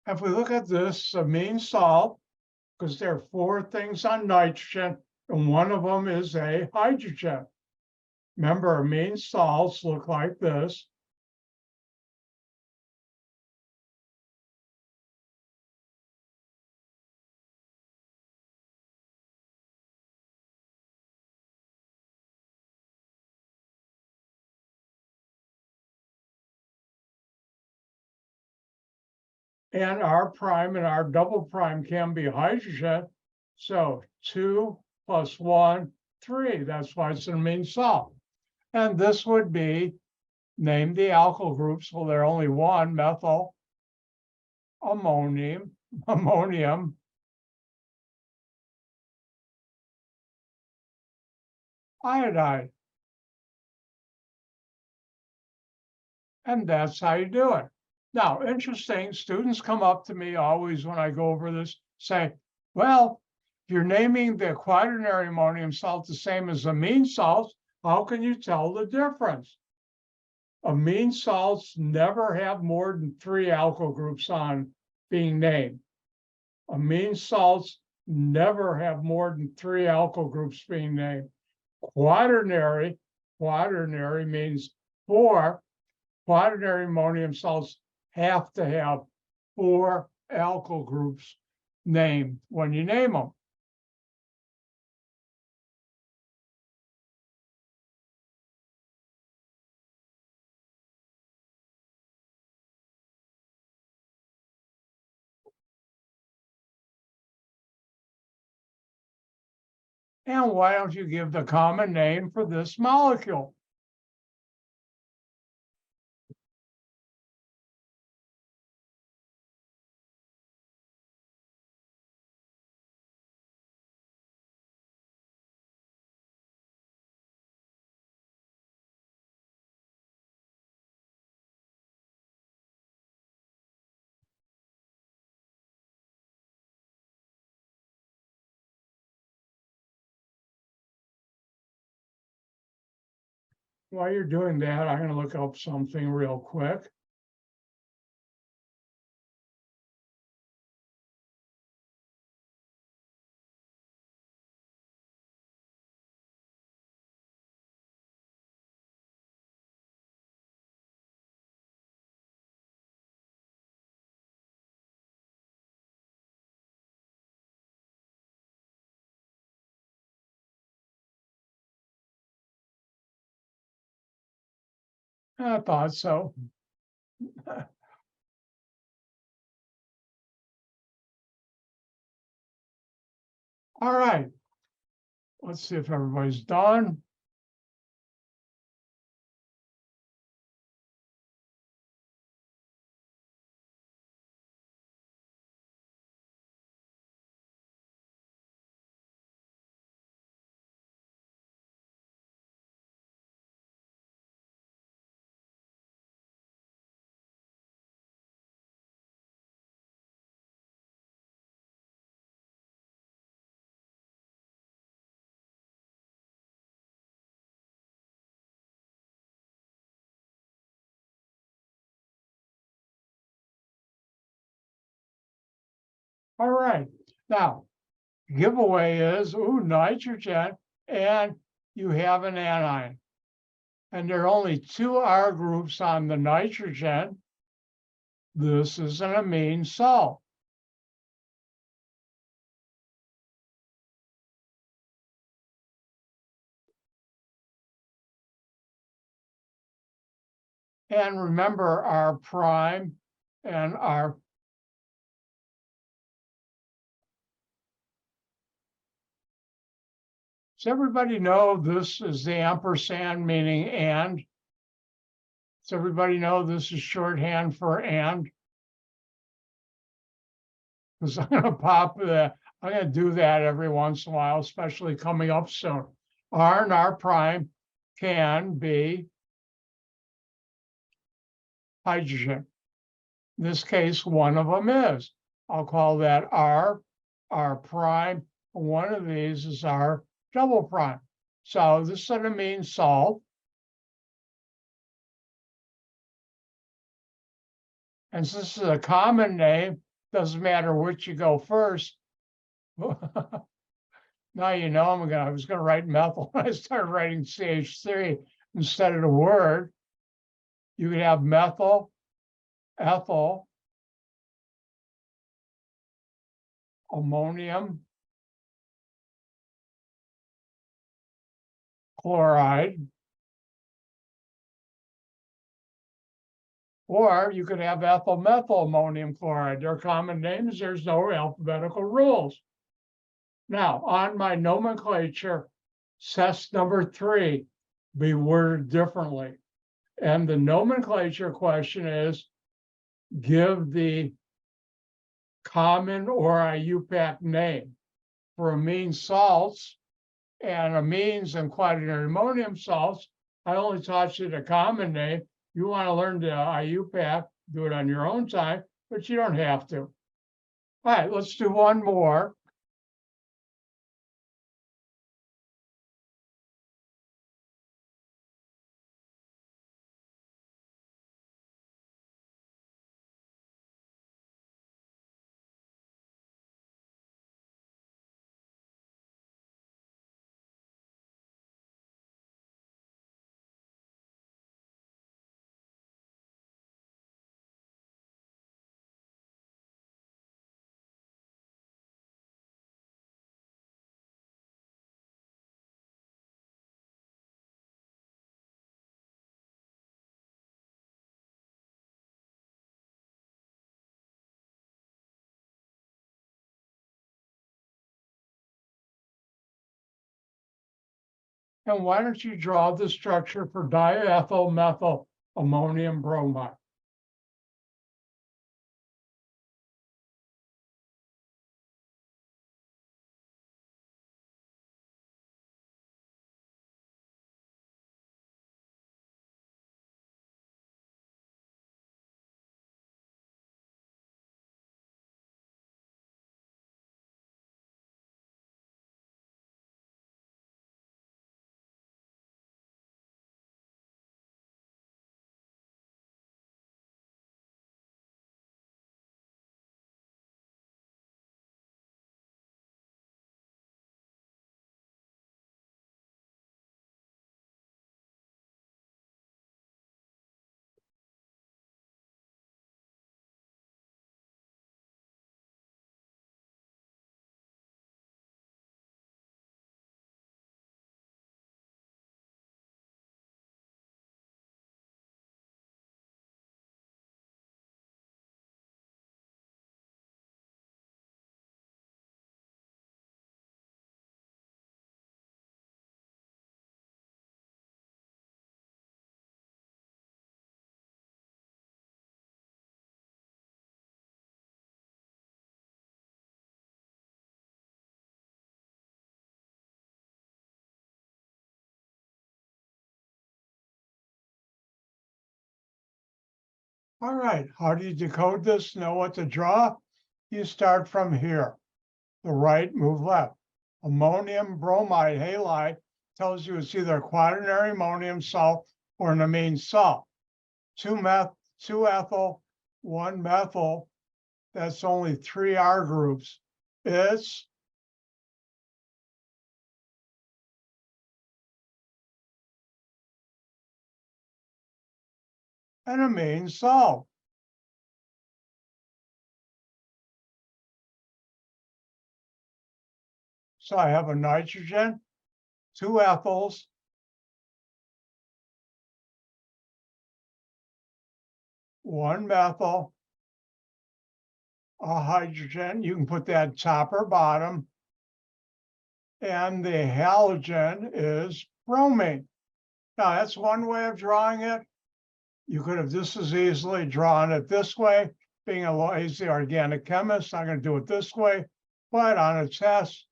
If we look at this amine salt, because there are four things on nitrogen, and one of them is a hydrogen. Remember, amine salts look like this. And our prime and our double prime can be hydrogen. So 2 plus 1, 3. That's why it's an amine salt. And this would be, name the alkyl groups. Well, there are only one, methyl, ammonium, iodide. And that's how you do it. Now, interesting, students come up to me always when I go over this, say, well, if you're naming the quaternary ammonium salt the same as amine salts, how can you tell the difference? Amine salts never have more than 3 alkyl groups on being named. Amine salts never have more than 3 alkyl groups being named. Quaternary means 4. Quaternary ammonium salts have to have 4 alkyl groups named when you name them. And why don't you give the common name for this molecule? While you're doing that, I'm going to look up something real quick. I thought so. All right. Let's see if everybody's done. All right. Now, giveaway is, nitrogen, and you have an anion. And there are only two R groups on the nitrogen. This is an amine salt. And remember our prime and our. Does everybody know this is the ampersand meaning and? Does everybody know this is shorthand for and? Because I'm going to pop the, I'm going to do that every once in a while, especially coming up soon. R and R prime can be hydrogen. In this case, one of them is. I'll call that R prime. One of these is R double prime. So this is an amine salt. And since this is a common name, doesn't matter which you go first. Now you know I was gonna write methyl when I started writing CH3 instead of the word. You could have methyl, ethyl, ammonium chloride, or you could have ethyl methyl ammonium chloride. They're common names. There's no alphabetical rules. Now, on my nomenclature, test number 3 be worded differently. And the nomenclature question is, give the common or IUPAC name for amine salts and amines and quaternary ammonium salts. I only taught you the common name. You want to learn the IUPAC, do it on your own time, but you don't have to. All right, let's do one more. And why don't you draw the structure for diethyl methyl ammonium bromide? All right, how do you decode this? Know what to draw? You start from here. The right, move left. Ammonium bromide halide tells you it's either a quaternary ammonium salt or an amine salt. 2-ethyl, 1-methyl, that's only 3 R groups. It's an amine salt. So I have a nitrogen, 2 ethyls, 1-methyl, a hydrogen. You can put that top or bottom. And the halogen is bromine. Now, that's one way of drawing it. You could have just as easily drawn it this way. Being a lazy organic chemist, I'm going to do it this way. But on a test,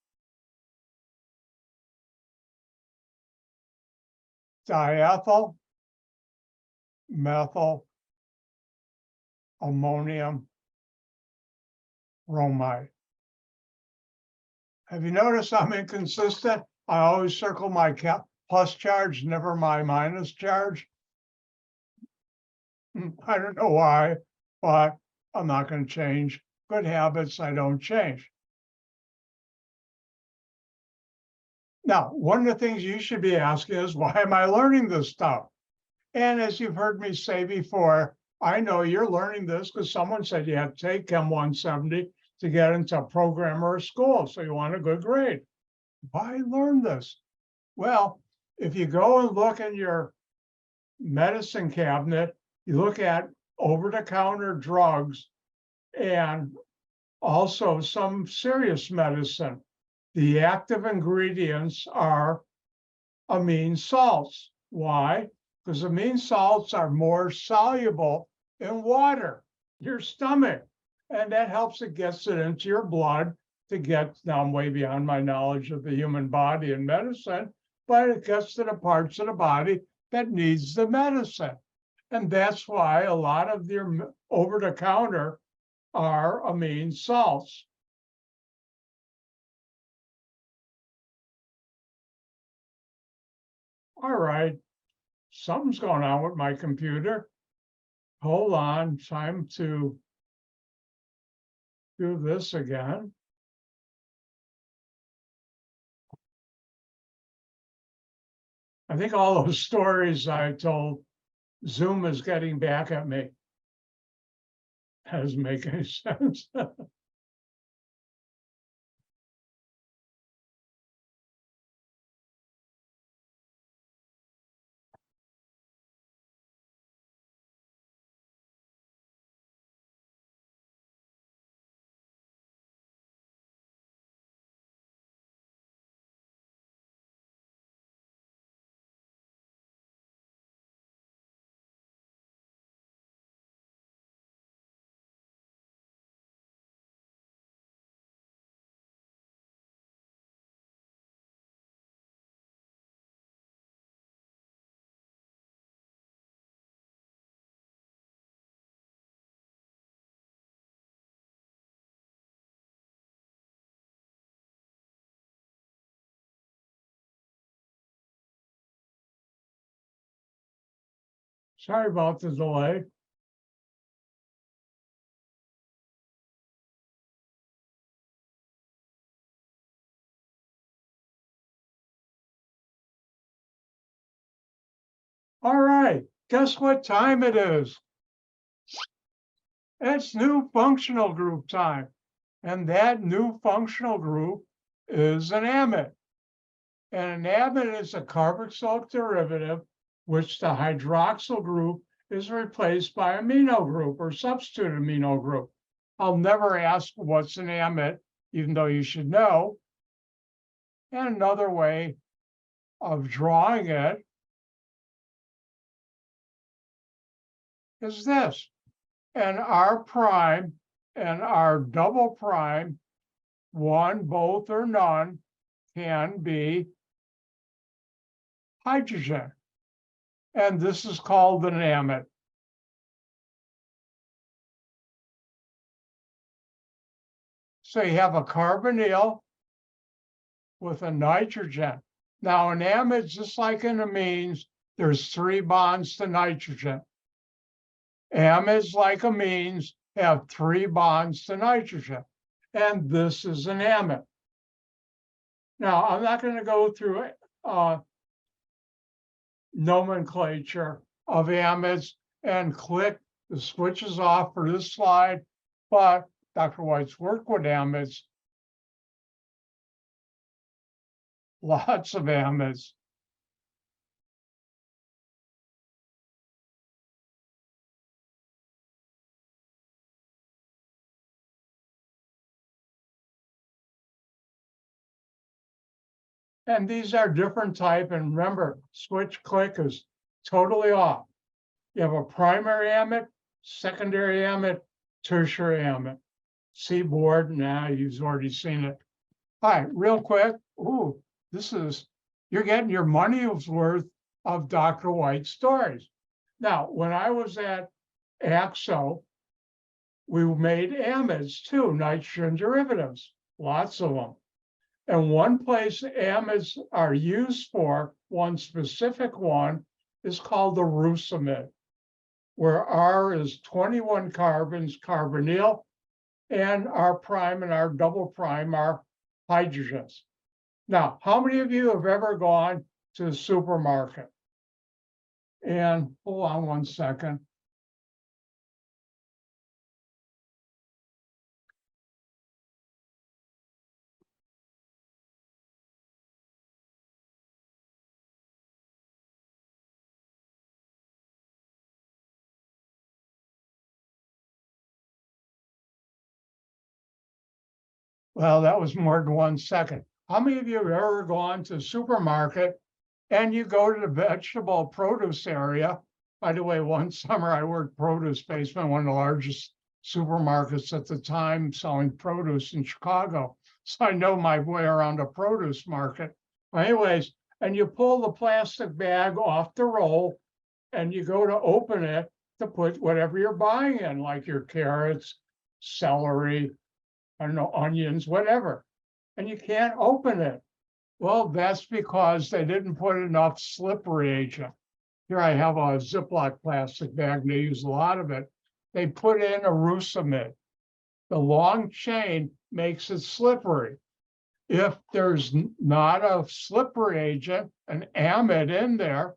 diethyl, methyl, ammonium, bromide. Have you noticed I'm inconsistent? I always circle my plus charge, never my minus charge. I don't know why, but I'm not going to change. Good habits, I don't change. Now, one of the things you should be asking is, why am I learning this stuff? And as you've heard me say before, I know you're learning this because someone said you have to take Chem 170 to get into a program or a school, so you want a good grade. Why learn this? Well, if you go and look in your medicine cabinet, you look at over-the-counter drugs and also some serious medicine. The active ingredients are amine salts. Why? Because amine salts are more soluble in water, your stomach, and that helps it gets it into your blood to get, now I'm way beyond my knowledge of the human body and medicine, but it gets to the parts of the body that needs the medicine. And that's why a lot of your over-the-counter are amine salts. All right, something's going on with my computer. Hold on, time to do this again. I think all those stories I told, Zoom is getting back at me. That doesn't make any sense. Sorry about the delay. All right, guess what time it is? It's new functional group time. And that new functional group is an amide. And an amide is a carboxylic derivative, which the hydroxyl group is replaced by amino group or substitute amino group. I'll never ask what's an amide, even though you should know. And another way of drawing it is this. And R prime and R double prime, one, both, or none, can be hydrogen. And this is called an amide. So you have a carbonyl with a nitrogen. Now, in amides, just like in amines, there's 3 bonds to nitrogen. Amides, like amines, have 3 bonds to nitrogen. And this is an amide. Now, I'm not going to go through nomenclature of amides and click the switches off for this slide, but Dr. White's worked with amides, lots of amides. And these are different type, and remember, switch click is totally off. You have a primary amide, secondary amide, tertiary amide. See board, now you've already seen it. All right, real quick. Ooh, you're getting your money's worth of Dr. White stories. Now, when I was at AXO, we made amides too, nitrogen derivatives, lots of them. And one place amides are used for, one specific one, is called the rusamide, where R is 21 carbons, carbonyl, and R prime and R double prime are hydrogens. Now, how many of you have ever gone to the supermarket? And hold on one second. Well, that was more than 1 second. How many of you have ever gone to the supermarket and you go to the vegetable produce area? By the way, one summer I worked produce basement, one of the largest supermarkets at the time selling produce in Chicago. So I know my way around a produce market. Anyways, and you pull the plastic bag off the roll and you go to open it to put whatever you're buying in, like your carrots, celery, I don't know, onions, whatever, and you can't open it. Well, that's because they didn't put enough slippery agent. Here I have a Ziploc plastic bag, they use a lot of it. They put in a rusamide. The long chain makes it slippery. If there's not a slippery agent, an amide in there,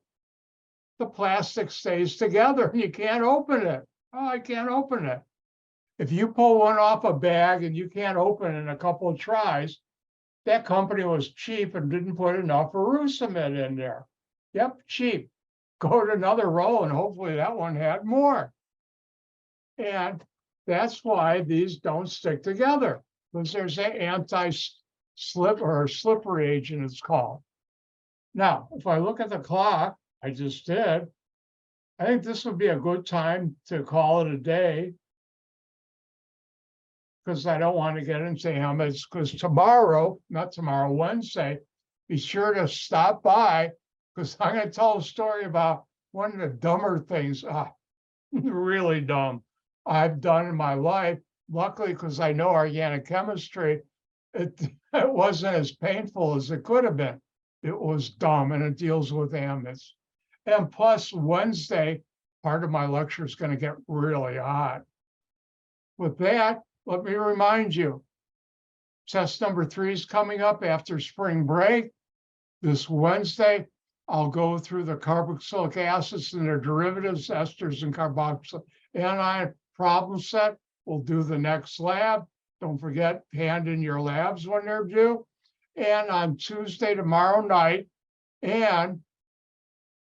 the plastic stays together and you can't open it. Oh, I can't open it. If you pull one off a bag and you can't open it in a couple of tries, that company was cheap and didn't put enough rusamide in there. Yep, cheap. Go to another roll and hopefully that one had more. And that's why these don't stick together, because there's an anti-slip or slippery agent, it's called. Now, if I look at the clock, I just did, I think this would be a good time to call it a day, because I don't want to get into amides, because tomorrow, not tomorrow, Wednesday, be sure to stop by, because I'm going to tell a story about one of the dumber things, really dumb, I've done in my life. Luckily, because I know organic chemistry, it wasn't as painful as it could have been. It was dumb, and it deals with amides. And plus, Wednesday, part of my lecture is going to get really hot. With that, let me remind you, test number 3 is coming up after spring break. This Wednesday, I'll go through the carboxylic acids and their derivatives, esters and carboxylic anion problem set. We'll do the next lab. Don't forget, hand in your labs when they're due. And on Tuesday, tomorrow night, and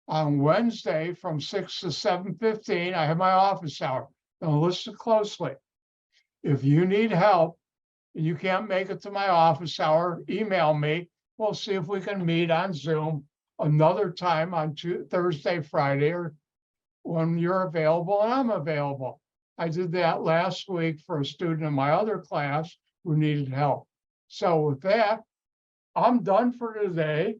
on Wednesday from 6 to 7:15, I have my office hour. Now listen closely. If you need help and you can't make it to my office hour, email me. We'll see if we can meet on Zoom another time on Thursday, Friday, or when you're available and I'm available. I did that last week for a student in my other class who needed help. So with that, I'm done for today.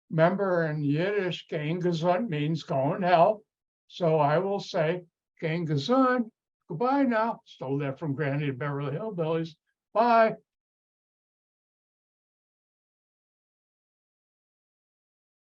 Remember, in Yiddish, "Gehen gesund" means go in health. So I will say, "Gehen gesund." Goodbye now. Stole that from Granny and Beverly Hillbillies. Bye.